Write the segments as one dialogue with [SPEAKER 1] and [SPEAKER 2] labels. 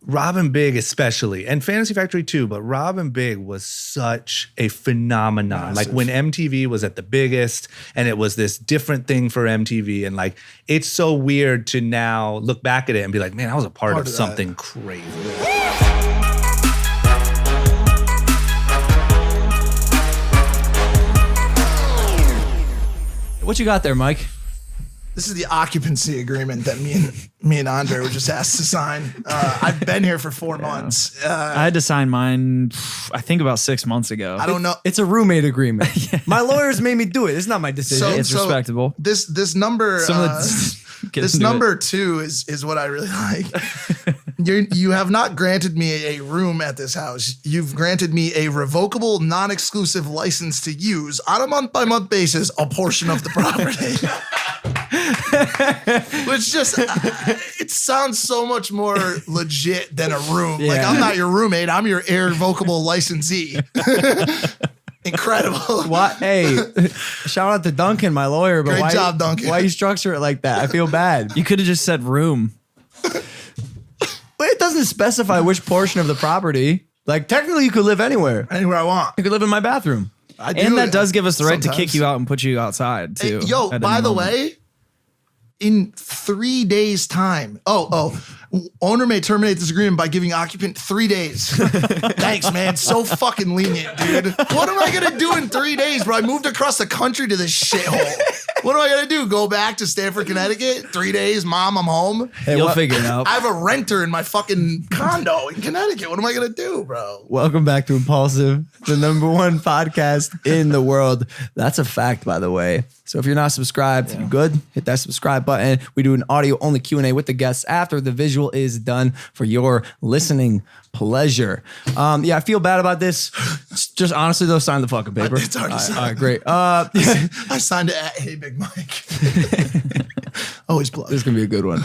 [SPEAKER 1] Rob and Big especially, and Fantasy Factory too, but Rob and Big was such a phenomenon. Massive. Like when MTV was at the biggest and it was this different thing for MTV, and like it's so weird to now look back at it and be like, man, I was a part of something crazy.
[SPEAKER 2] What you got there, Mike?
[SPEAKER 3] This is the occupancy agreement that me and Andre were just asked to sign. I've been here for 4 months.
[SPEAKER 4] I had to sign mine, I think about 6 months ago.
[SPEAKER 3] I don't know.
[SPEAKER 2] It's a roommate agreement. Yeah. My lawyers made me do it. It's not my decision.
[SPEAKER 4] It's respectable.
[SPEAKER 3] This number, this number 2 is what I really like. You have not granted me a room at this house. You've granted me a revocable, non-exclusive license to use on a month-by-month basis a portion of the property. Which just, it sounds so much more legit than a room. Yeah. Like, I'm not your roommate. I'm your irrevocable licensee. Incredible.
[SPEAKER 2] What? Hey, shout out to Duncan, my lawyer. But
[SPEAKER 3] Great job, Duncan.
[SPEAKER 2] Why you structure it like that? I feel bad.
[SPEAKER 4] You could have just said room.
[SPEAKER 2] But it doesn't specify which portion of the property. Like, technically, you could live anywhere.
[SPEAKER 3] Anywhere I want.
[SPEAKER 2] You could live in my bathroom.
[SPEAKER 4] And that does give us the right to kick you out and put you outside, too.
[SPEAKER 3] Hey, yo, by the way, in 3 days' time. Owner may terminate this agreement by giving occupant 3 days. Thanks, man. So fucking lenient, dude. What am I gonna do in 3 days, bro? I moved across the country to this shithole. What am I gonna do? Go back to Stamford, Connecticut? 3 days, mom, I'm home.
[SPEAKER 2] Hey, you'll figure it out.
[SPEAKER 3] I have a renter in my fucking condo in Connecticut. What am I gonna do, bro?
[SPEAKER 2] Welcome back to Impaulsive, the #1 podcast in the world. That's a fact, by the way. So if you're not subscribed, you're good. Hit that subscribe button. We do an audio-only Q&A with the guests after the visual is done for your listening pleasure. I feel bad about this. Just honestly, though, sign the fucking paper.
[SPEAKER 3] It's already signed.
[SPEAKER 2] All right, great.
[SPEAKER 3] I signed it at Hey Big Mike. Always plug.
[SPEAKER 2] This is going to be a good one.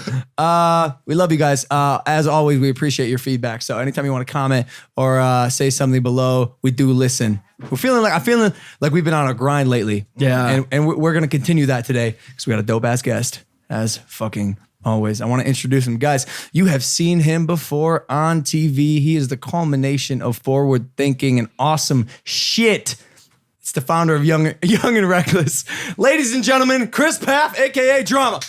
[SPEAKER 2] We love you guys. As always, we appreciate your feedback. So anytime you want to comment or say something below, we do listen. I'm feeling like we've been on a grind lately.
[SPEAKER 4] Yeah.
[SPEAKER 2] And we're going to continue that today because we got a dope ass guest as fucking always. I want to introduce him. Guys, you have seen him before on TV. He is the culmination of forward thinking and awesome shit. It's the founder of Young and Reckless. Ladies and gentlemen, Pfaff AKA Drama.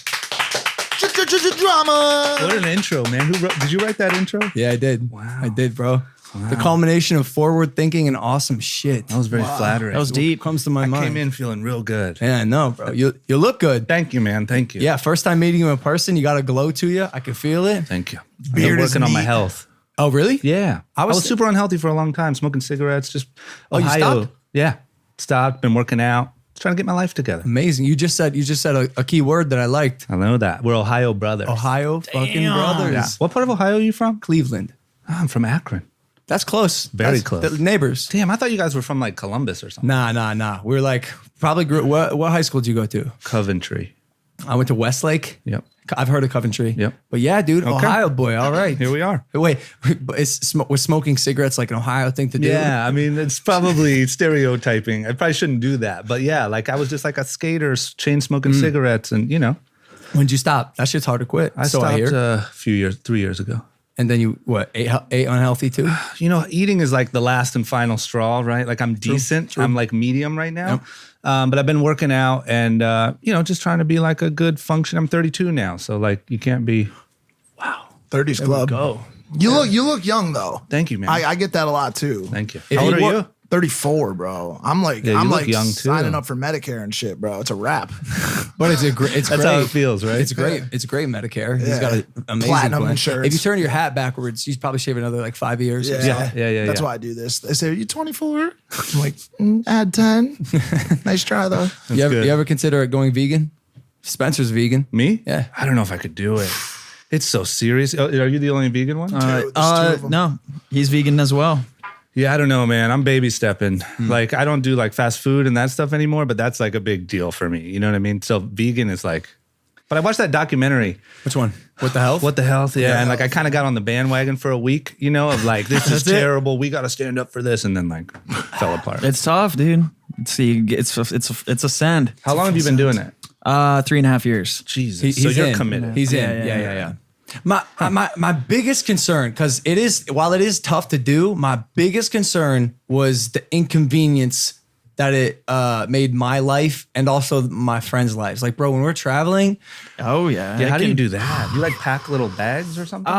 [SPEAKER 3] Drama.
[SPEAKER 1] What an intro, man. Did you write that intro?
[SPEAKER 2] Yeah, I did.
[SPEAKER 1] Wow.
[SPEAKER 2] I did, bro. Wow. The culmination of forward thinking and awesome shit.
[SPEAKER 1] That was very flattering.
[SPEAKER 4] That was deep.
[SPEAKER 2] Comes to my mind.
[SPEAKER 1] I came in feeling real good.
[SPEAKER 2] Yeah, I know, bro. You look good.
[SPEAKER 1] Thank you, man. Thank you.
[SPEAKER 2] Yeah, first time meeting you in person, you got a glow to you. I can feel it.
[SPEAKER 1] Thank you.
[SPEAKER 3] Beard
[SPEAKER 1] I'm
[SPEAKER 3] is
[SPEAKER 1] working on my
[SPEAKER 3] neat.
[SPEAKER 1] health.
[SPEAKER 2] Oh, really?
[SPEAKER 1] Yeah. I was super unhealthy for a long time, smoking cigarettes, just
[SPEAKER 2] you stopped?
[SPEAKER 1] Yeah. Stopped, been working out, trying to get my life together.
[SPEAKER 2] Amazing. You just said a key word that I liked.
[SPEAKER 1] I know that. We're Ohio brothers.
[SPEAKER 2] Ohio fucking brothers.
[SPEAKER 1] Yeah. What part of Ohio are you from?
[SPEAKER 2] Cleveland.
[SPEAKER 1] Oh, I'm from Akron.
[SPEAKER 2] That's close.
[SPEAKER 1] Very close.
[SPEAKER 2] The neighbors.
[SPEAKER 1] Damn, I thought you guys were from like Columbus or something.
[SPEAKER 2] Nah. We're like probably what high school did you go to?
[SPEAKER 1] Coventry.
[SPEAKER 2] I went to Westlake.
[SPEAKER 1] Yep.
[SPEAKER 2] I've heard of Coventry.
[SPEAKER 1] Yep.
[SPEAKER 2] But yeah, dude,
[SPEAKER 1] Okay.
[SPEAKER 2] Ohio boy. All right.
[SPEAKER 1] Here we are.
[SPEAKER 2] Wait, was smoking cigarettes like an Ohio thing to do?
[SPEAKER 1] Yeah, I mean, it's probably stereotyping. I probably shouldn't do that. But yeah, like I was just like a skater, chain smoking cigarettes and,
[SPEAKER 2] When'd you stop? That shit's hard to quit.
[SPEAKER 1] I stopped 3 years ago.
[SPEAKER 2] And then you, ate unhealthy too?
[SPEAKER 1] Eating is like the last and final straw, right? Like I'm decent. True. I'm like medium right now. Yep. But I've been working out and, just trying to be like a good function. I'm 32 now. So like you can't be.
[SPEAKER 3] Wow. 30s club.
[SPEAKER 1] Go.
[SPEAKER 3] You look young though.
[SPEAKER 1] Thank you, man.
[SPEAKER 3] I get that a lot too.
[SPEAKER 1] Thank you.
[SPEAKER 3] How old are you? 34, bro. I'm like
[SPEAKER 1] young too.
[SPEAKER 3] Signing up for Medicare and shit, bro. It's a wrap.
[SPEAKER 2] But it's great.
[SPEAKER 1] That's how it feels, right?
[SPEAKER 2] It's great. It's great Medicare. He's got an amazing
[SPEAKER 3] platinum
[SPEAKER 2] plan.
[SPEAKER 3] insurance.
[SPEAKER 2] If you turn your hat backwards, you probably shave another like 5 years.
[SPEAKER 3] Yeah. That's why I do this. They say, "Are you 24?" I'm like, add 10. Nice try though.
[SPEAKER 2] You ever consider going vegan? Spencer's vegan.
[SPEAKER 1] Me?
[SPEAKER 2] Yeah.
[SPEAKER 1] I don't know if I could do it. It's so serious. Are you the only vegan one?
[SPEAKER 4] No, he's vegan as well.
[SPEAKER 1] Yeah, I don't know, man. I'm baby stepping. Like, I don't do like fast food and that stuff anymore, but that's like a big deal for me. You know what I mean? So vegan is like, but I watched that documentary.
[SPEAKER 2] Which one? What the Health?
[SPEAKER 1] What the Health? Yeah. And like, I kind of got on the bandwagon for a week, of like, this is terrible. We got to stand up for this. And then like fell apart.
[SPEAKER 4] It's tough, dude. It's a send.
[SPEAKER 1] How long have you been doing it?
[SPEAKER 4] 3.5 years.
[SPEAKER 1] Jesus. So you're committed.
[SPEAKER 2] He's in. Yeah. My biggest concern, because while it is tough to do, my biggest concern was the inconvenience that it made my life and also my friends' lives. Like, bro, when we're traveling,
[SPEAKER 4] Oh yeah.
[SPEAKER 1] Yeah, how do you
[SPEAKER 4] can-
[SPEAKER 1] do that? You like pack little bags or something?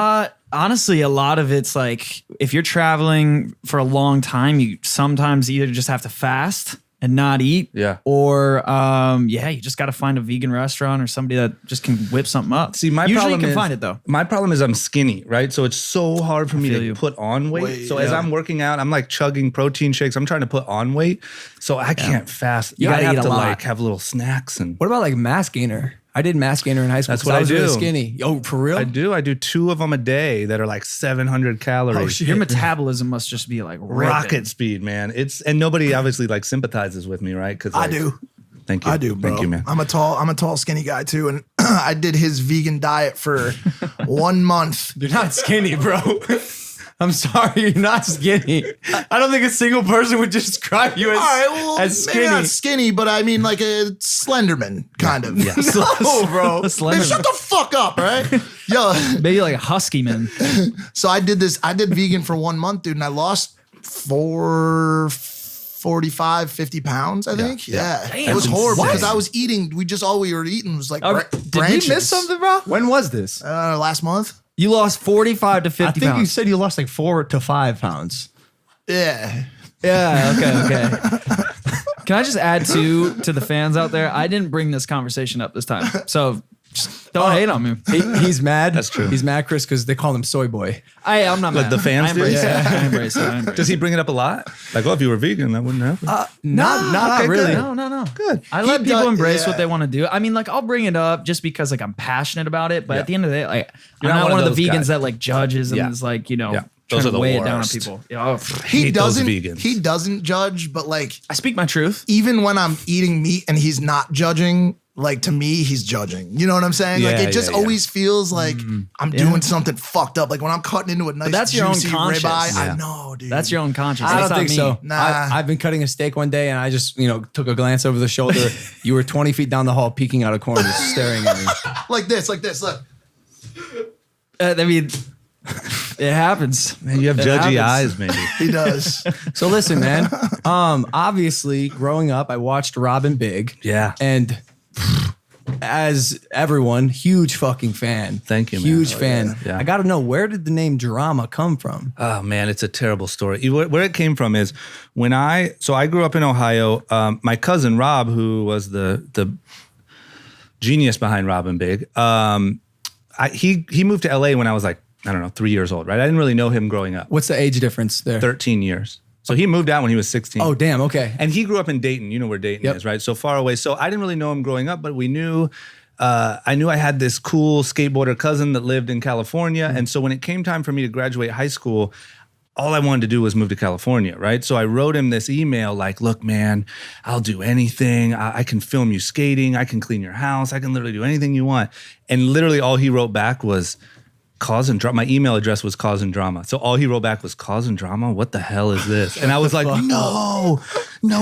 [SPEAKER 4] Honestly, a lot of it's like if you're traveling for a long time, you sometimes either just have to fast and not eat.
[SPEAKER 1] Yeah.
[SPEAKER 4] Or you just got to find a vegan restaurant or somebody that just can whip something up.
[SPEAKER 1] See, my
[SPEAKER 4] Usually
[SPEAKER 1] problem
[SPEAKER 4] you can
[SPEAKER 1] is,
[SPEAKER 4] find it though.
[SPEAKER 1] My problem is I'm skinny, right? So it's so hard for me
[SPEAKER 4] feel
[SPEAKER 1] to
[SPEAKER 4] you.
[SPEAKER 1] put on weight.
[SPEAKER 3] Weight,
[SPEAKER 1] So as
[SPEAKER 3] yeah.
[SPEAKER 1] I'm working out, I'm like chugging protein shakes. I'm trying to put on weight. So I can't fast.
[SPEAKER 2] You
[SPEAKER 1] I
[SPEAKER 2] gotta
[SPEAKER 1] have
[SPEAKER 2] eat a
[SPEAKER 1] to
[SPEAKER 2] lot.
[SPEAKER 1] like have little snacks and
[SPEAKER 2] what about like mass gainer? I did mass gainer in high school.
[SPEAKER 1] That's
[SPEAKER 2] 'cause
[SPEAKER 1] what I
[SPEAKER 2] was really
[SPEAKER 1] do.
[SPEAKER 2] skinny. Oh, for real?
[SPEAKER 1] I do 2 of them a day that are like 700 calories.
[SPEAKER 2] Oh, shit.
[SPEAKER 4] Your metabolism must just be like ripping.
[SPEAKER 1] Rocket speed, man. And nobody obviously like sympathizes with me, right? Because
[SPEAKER 3] I do.
[SPEAKER 1] Thank you.
[SPEAKER 3] I do, bro.
[SPEAKER 1] Thank you, man.
[SPEAKER 3] I'm a tall, skinny guy too, and I did his vegan diet for 1 month.
[SPEAKER 2] You're not skinny, bro. I'm sorry, you're not skinny. I don't think a single person would describe you as,
[SPEAKER 3] All right, well,
[SPEAKER 2] as
[SPEAKER 3] maybe
[SPEAKER 2] skinny.
[SPEAKER 3] not skinny, but I mean like a Slenderman kind of.
[SPEAKER 1] Yeah.
[SPEAKER 2] No, bro.
[SPEAKER 4] A slender-
[SPEAKER 3] Man, shut the fuck up, all right? Yo,
[SPEAKER 4] Maybe like a husky man.
[SPEAKER 3] so I did vegan for 1 month, dude, and I lost 50 pounds, I think. Yeah. It was horrible because I was eating, all we were eating was like
[SPEAKER 4] Did
[SPEAKER 3] branches.
[SPEAKER 4] we miss something, bro?
[SPEAKER 2] When was this?
[SPEAKER 3] Last month?
[SPEAKER 4] You lost 45 to 50
[SPEAKER 2] I think
[SPEAKER 4] pounds.
[SPEAKER 2] you said you lost like 4 to 5 pounds.
[SPEAKER 3] Yeah.
[SPEAKER 4] Yeah, okay. Can I just add to the fans out there? I didn't bring this conversation up this time. So just don't hate on me.
[SPEAKER 2] He's mad.
[SPEAKER 1] That's true.
[SPEAKER 2] He's mad, Chris, because they call him Soy Boy.
[SPEAKER 4] I'm not
[SPEAKER 1] Like
[SPEAKER 4] mad.
[SPEAKER 1] the fans
[SPEAKER 4] I
[SPEAKER 1] do?
[SPEAKER 4] embrace it.
[SPEAKER 1] Yeah.
[SPEAKER 4] I embrace it.
[SPEAKER 1] Does he bring it up a lot? Like, oh, if you were vegan, that wouldn't happen.
[SPEAKER 2] Not
[SPEAKER 1] okay,
[SPEAKER 2] really.
[SPEAKER 1] good.
[SPEAKER 4] No.
[SPEAKER 1] Good.
[SPEAKER 4] I let
[SPEAKER 3] He
[SPEAKER 4] people
[SPEAKER 3] does-
[SPEAKER 4] embrace
[SPEAKER 3] yeah.
[SPEAKER 4] what they want to do. I mean, like, I'll bring it up just because, like, I'm passionate about it. But
[SPEAKER 1] Yeah.
[SPEAKER 4] at the end of the day, like,
[SPEAKER 1] You're
[SPEAKER 4] I'm
[SPEAKER 1] not
[SPEAKER 4] not one of the
[SPEAKER 1] those
[SPEAKER 4] vegans
[SPEAKER 1] guys.
[SPEAKER 4] that, like, judges and
[SPEAKER 1] Yeah.
[SPEAKER 4] is, like, you know,
[SPEAKER 1] Yeah.
[SPEAKER 4] trying
[SPEAKER 1] Those are
[SPEAKER 4] to
[SPEAKER 1] the
[SPEAKER 4] weigh it down on
[SPEAKER 1] worst.
[SPEAKER 4] people. Yeah,
[SPEAKER 3] He
[SPEAKER 1] hate those
[SPEAKER 3] doesn't
[SPEAKER 1] vegans.
[SPEAKER 3] he doesn't judge, but like
[SPEAKER 4] I speak my truth.
[SPEAKER 3] even when I'm eating meat and he's not judging, like to me, he's judging. You know what I'm saying? Like
[SPEAKER 1] Yeah,
[SPEAKER 3] it just
[SPEAKER 1] yeah, yeah.
[SPEAKER 3] always feels like I'm doing something fucked up. Like when I'm cutting into a nice
[SPEAKER 4] that's your own
[SPEAKER 3] juicy
[SPEAKER 4] conscience.
[SPEAKER 3] ribeye,
[SPEAKER 1] Yeah.
[SPEAKER 3] I know, dude.
[SPEAKER 4] That's your own conscience.
[SPEAKER 2] I
[SPEAKER 4] That's
[SPEAKER 2] don't
[SPEAKER 4] not
[SPEAKER 2] think
[SPEAKER 4] me.
[SPEAKER 2] so.
[SPEAKER 3] Nah.
[SPEAKER 2] I've been cutting a steak one day and I just, took a glance over the shoulder. You were 20 feet down the hall, peeking out a corner, staring at me.
[SPEAKER 3] like this. Look.
[SPEAKER 4] I mean, it happens.
[SPEAKER 1] Man, you have
[SPEAKER 4] It
[SPEAKER 1] judgy
[SPEAKER 4] happens.
[SPEAKER 1] eyes, maybe.
[SPEAKER 3] He does.
[SPEAKER 2] So listen, man. Obviously, growing up, I watched Robin Big.
[SPEAKER 1] Yeah.
[SPEAKER 2] And as everyone, huge fucking fan.
[SPEAKER 1] Thank you, man.
[SPEAKER 2] Huge
[SPEAKER 1] Oh,
[SPEAKER 2] fan.
[SPEAKER 1] yeah.
[SPEAKER 2] I got to know, where did the name Drama come from?
[SPEAKER 1] Oh man, it's a terrible story. Where it came from is so I grew up in Ohio. My cousin Rob, who was the genius behind Robin Big, he moved to LA when I was like, I don't know, 3 years old, right? I didn't really know him growing up.
[SPEAKER 2] What's the age difference there?
[SPEAKER 1] 13 years. So he moved out when he was 16.
[SPEAKER 2] Oh, damn. Okay.
[SPEAKER 1] And he grew up in Dayton. You know where Dayton
[SPEAKER 2] Yep.
[SPEAKER 1] is, right? So far away. So I didn't really know him growing up, but we knew. I knew I had this cool skateboarder cousin that lived in California. And so when it came time for me to graduate high school, all I wanted to do was move to California, right? So I wrote him this email like, look, man, I'll do anything. I can film you skating. I can clean your house. I can literally do anything you want. And literally all he wrote back was, Cause and Drama. My email address was Cause and Drama. So all he wrote back was Cause and Drama. What the hell is this? And I was like, no,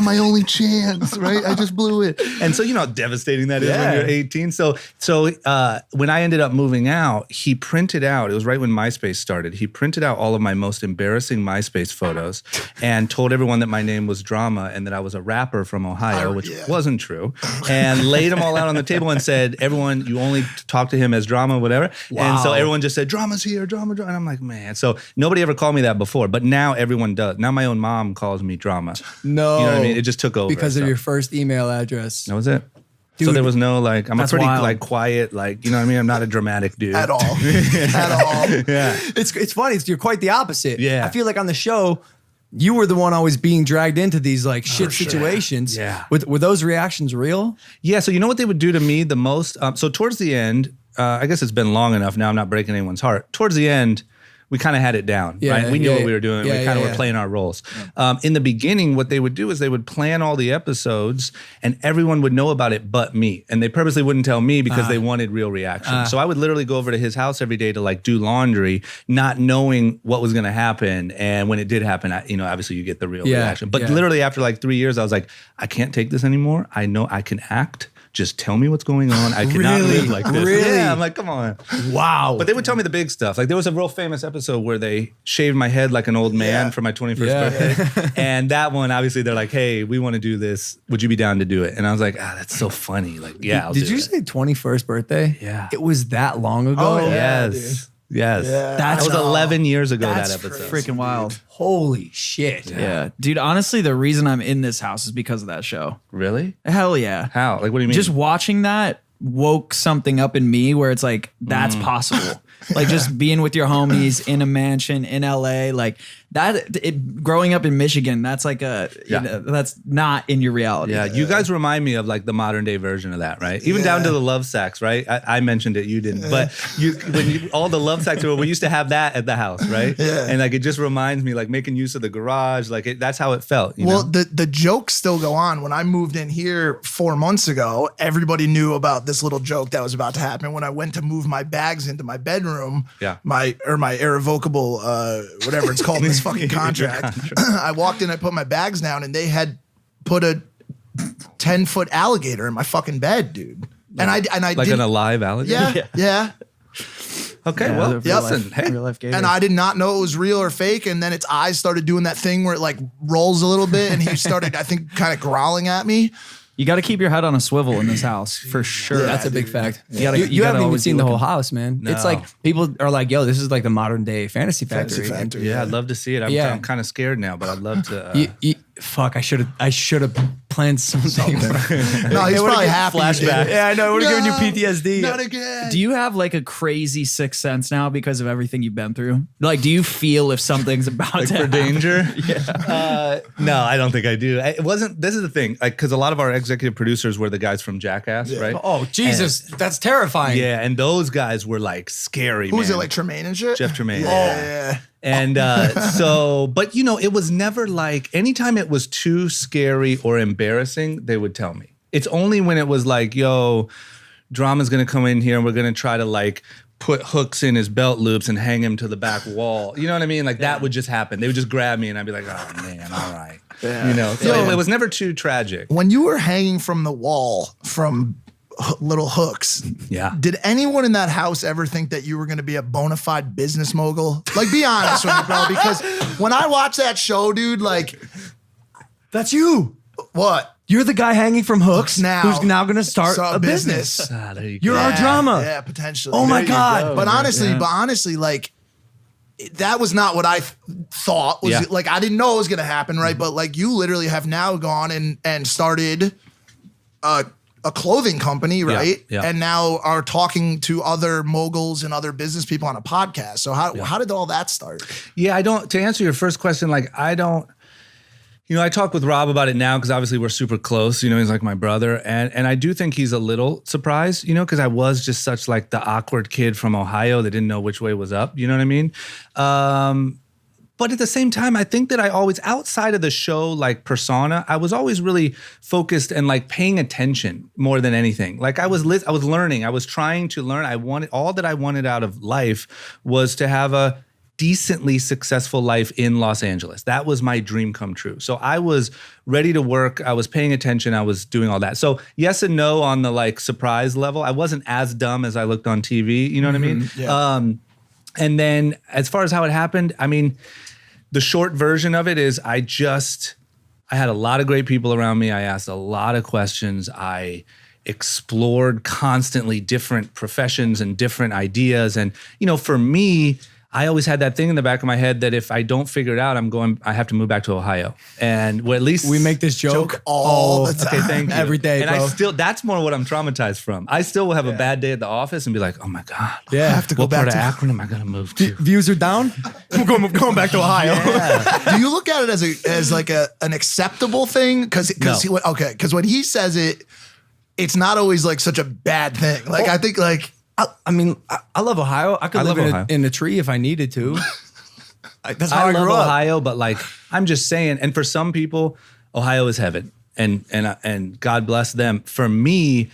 [SPEAKER 1] my only chance, right? I just blew it. And so, you know how devastating that is when
[SPEAKER 2] Yeah.
[SPEAKER 1] you're 18. So when I ended up moving out, he printed out, it was right when MySpace started. He printed out all of my most embarrassing MySpace photos and told everyone that my name was Drama and that I was a rapper from Ohio, which wasn't true. And laid them all out on the table and said, everyone, you only talk to him as Drama, whatever. And so everyone just said, Drama's here, Drama. And I'm like, man. So nobody ever called me that before, but now everyone does. Now my own mom calls me Drama.
[SPEAKER 2] No.
[SPEAKER 1] You know what I mean? It just took over.
[SPEAKER 2] Because of
[SPEAKER 1] so.
[SPEAKER 2] your first email address.
[SPEAKER 1] That was it. So
[SPEAKER 2] Dude,
[SPEAKER 1] there was no like, I'm a
[SPEAKER 4] that's
[SPEAKER 1] pretty
[SPEAKER 4] wild.
[SPEAKER 1] like quiet, like, you know what I mean? I'm not a dramatic dude.
[SPEAKER 3] At all. At all.
[SPEAKER 1] Yeah.
[SPEAKER 2] It's funny. You're quite the opposite.
[SPEAKER 1] Yeah.
[SPEAKER 2] I feel like on the show, you were the one always being dragged into these like shit situations.
[SPEAKER 1] Yeah.
[SPEAKER 2] Were those reactions real?
[SPEAKER 1] Yeah. So you know what they would do to me the most? So towards the end, I guess it's been long enough now. I'm not breaking anyone's heart. Towards the end, we kind of had it down,
[SPEAKER 2] Yeah,
[SPEAKER 1] right? We knew
[SPEAKER 2] yeah,
[SPEAKER 1] what we were doing.
[SPEAKER 2] yeah,
[SPEAKER 1] we kind of
[SPEAKER 2] yeah,
[SPEAKER 1] were playing our roles. In the beginning, what they would do is they would plan all the episodes and everyone would know about it but me. And they purposely wouldn't tell me because they wanted real reaction. So I would literally go over to his house every day to like do laundry, not knowing what was going to happen. And when it did happen, obviously you get the real
[SPEAKER 2] Yeah,
[SPEAKER 1] reaction. But
[SPEAKER 2] yeah.
[SPEAKER 1] literally after like 3 years, I was like, I can't take this anymore. I know I can act. just tell me what's going on. I cannot live like this.
[SPEAKER 2] Really?
[SPEAKER 1] Yeah, I'm like, come on.
[SPEAKER 2] Wow.
[SPEAKER 1] But they would tell me the big stuff. Like there was a real famous episode where they shaved my head like an old man for my 21st birthday. And that one, obviously, they're like, hey, we want to do this. Would you be down to do it? And I was like, that's so funny. Like, yeah, I'll
[SPEAKER 2] Did
[SPEAKER 1] do
[SPEAKER 2] you
[SPEAKER 1] it.
[SPEAKER 2] say 21st birthday?
[SPEAKER 1] Yeah.
[SPEAKER 2] It was that long ago?
[SPEAKER 3] Oh, yeah.
[SPEAKER 1] Yes. Yes.
[SPEAKER 3] Yeah.
[SPEAKER 1] That was 11 years ago,
[SPEAKER 3] That's
[SPEAKER 1] that episode.
[SPEAKER 4] Freaking wild.
[SPEAKER 2] Holy shit.
[SPEAKER 4] Yeah. Dude, honestly, the reason I'm in this house is because of that show.
[SPEAKER 1] Really?
[SPEAKER 4] Hell yeah.
[SPEAKER 1] How? Like, what do you mean?
[SPEAKER 4] Just watching that woke something up in me where it's like, that's possible. Like just being with your homies in a mansion in LA, like that, growing up in Michigan, that's like you know, that's not in your reality.
[SPEAKER 1] Yeah, you guys remind me of like the modern day version of that, right? Even down to the love sacks, right? I mentioned it, you didn't, but all the love sacks we used to have that at the house, right?
[SPEAKER 3] Yeah.
[SPEAKER 1] And like it just reminds me, like making use of the garage, like that's how it felt. You
[SPEAKER 3] Well,
[SPEAKER 1] know?
[SPEAKER 3] the jokes still go on. When I moved in here 4 months ago, everybody knew about this little joke that was about to happen. When I went to move my bags into my bedroom, my irrevocable whatever it's called in this fucking contract, I walked in, I put my bags down, and they had put a 10-foot alligator in my fucking bed, dude. And I
[SPEAKER 1] like
[SPEAKER 3] didn't,
[SPEAKER 1] an alive alligator.
[SPEAKER 3] yeah.
[SPEAKER 1] Okay,
[SPEAKER 4] Yeah,
[SPEAKER 1] well,
[SPEAKER 4] real
[SPEAKER 1] listen,
[SPEAKER 4] life-
[SPEAKER 1] hey,
[SPEAKER 4] real life gator.
[SPEAKER 3] And I did not know it was real or fake. And then its eyes started doing that thing where it like rolls a little bit. And he started, I think, kind of growling at me.
[SPEAKER 4] You got to keep your head on a swivel in this house for sure.
[SPEAKER 2] That's a big fact.
[SPEAKER 4] You gotta-
[SPEAKER 2] You
[SPEAKER 4] you gotta
[SPEAKER 2] haven't even
[SPEAKER 4] always
[SPEAKER 2] seen
[SPEAKER 4] be
[SPEAKER 2] the whole
[SPEAKER 4] looking.
[SPEAKER 2] house, man.
[SPEAKER 1] No.
[SPEAKER 2] It's like people are like, yo, this is like the modern day Fantasy Factory.
[SPEAKER 3] Fantasy
[SPEAKER 2] And
[SPEAKER 3] Factory.
[SPEAKER 1] yeah, I'd love to see it. I'm kind of scared now, but I'd love to.
[SPEAKER 2] fuck, I should have planned something.
[SPEAKER 3] No, he's probably happy.
[SPEAKER 1] flashback.
[SPEAKER 2] Yeah, I know. It would have given you PTSD.
[SPEAKER 3] Not again.
[SPEAKER 4] Do you have like a crazy sixth sense now because of everything you've been through? Like, do you feel if something's about
[SPEAKER 1] Like
[SPEAKER 4] to
[SPEAKER 1] for
[SPEAKER 4] happen?
[SPEAKER 1] danger? No, I don't think I do. It wasn't. This is the thing, like, because a lot of our executive producers were the guys from Jackass, right?
[SPEAKER 2] Oh, Jesus. That's terrifying.
[SPEAKER 1] Yeah, and those guys were like scary.
[SPEAKER 3] Who was
[SPEAKER 1] man.
[SPEAKER 3] it, like Tremaine and shit?
[SPEAKER 1] Jeff Tremaine.
[SPEAKER 3] Yeah.
[SPEAKER 1] And so, but you know, it was never like anytime it was too scary or embarrassing, they would tell me. It's only when it was like, yo, Drama's gonna come in here and we're gonna try to like put hooks in his belt loops and hang him to the back wall. You know what I mean? Like that would just happen. They would just grab me and I'd be like, oh man, all right. You know, so it was never too tragic.
[SPEAKER 3] When you were hanging from the wall from little hooks, did anyone in that house ever think that you were going to be a bona fide business mogul? Like, be honest with me, bro, because when I watch that show, dude, like,
[SPEAKER 2] That's you.
[SPEAKER 3] what?
[SPEAKER 2] You're the guy hanging from hooks
[SPEAKER 3] Now.
[SPEAKER 2] who's now going to start
[SPEAKER 3] So
[SPEAKER 2] a business.
[SPEAKER 1] Ah, there you
[SPEAKER 2] You're
[SPEAKER 1] go.
[SPEAKER 2] our drama.
[SPEAKER 3] Yeah, potentially.
[SPEAKER 2] Oh my
[SPEAKER 3] There you
[SPEAKER 2] God.
[SPEAKER 3] go. But honestly, like, that was not what I thought was like. I didn't know it was gonna happen, right? But like, you literally have now gone and started a clothing company, right?
[SPEAKER 1] Yeah.
[SPEAKER 3] And now are talking to other moguls and other business people on a podcast. So how did all that start?
[SPEAKER 1] Yeah, I don't. To answer your first question, like I don't. You know, I talk with Rob about it now because obviously we're super close. You know, he's like my brother, and I do think he's a little surprised. You know, because I was just such like the awkward kid from Ohio that didn't know which way was up. You know what I mean? But at the same time, I think that I always, outside of the show, like persona, I was always really focused and like paying attention more than anything. Like I was learning. I was trying to learn. All that I wanted out of life was to have a decently successful life in Los Angeles. That was my dream come true. So I was ready to work. I was paying attention. I was doing all that. So yes and no on the like surprise level. I wasn't as dumb as I looked on TV. You know what I mean?
[SPEAKER 3] Yeah.
[SPEAKER 1] And then as far as how it happened, I mean, the short version of it is I had a lot of great people around me. I asked a lot of questions. I explored constantly different professions and different ideas. And, you know, for me, I always had that thing in the back of my head that if I don't figure it out, I have to move back to Ohio. And well, at least
[SPEAKER 2] We make this joke
[SPEAKER 3] all the time.
[SPEAKER 1] okay, thank you.
[SPEAKER 2] Every day,
[SPEAKER 1] and
[SPEAKER 2] bro.
[SPEAKER 1] that's more what I'm traumatized from. I still will have a bad day at the office and be like, oh my God.
[SPEAKER 2] Yeah.
[SPEAKER 3] I have to go
[SPEAKER 1] What
[SPEAKER 3] back
[SPEAKER 1] part of
[SPEAKER 3] to
[SPEAKER 1] Akron am I going to move to?
[SPEAKER 2] Views are down. I'm going back to Ohio.
[SPEAKER 3] Do you look at it as like an acceptable thing? Because
[SPEAKER 1] No.
[SPEAKER 3] when he says it, it's not always like such a bad thing. Like I think like
[SPEAKER 2] I mean, I love Ohio. I could
[SPEAKER 1] I
[SPEAKER 2] live
[SPEAKER 1] love Ohio.
[SPEAKER 2] in a tree if I needed to. That's how I,
[SPEAKER 1] I love
[SPEAKER 2] grew up.
[SPEAKER 1] Ohio, but like I'm just saying, and for some people, Ohio is heaven, and God bless them. For me,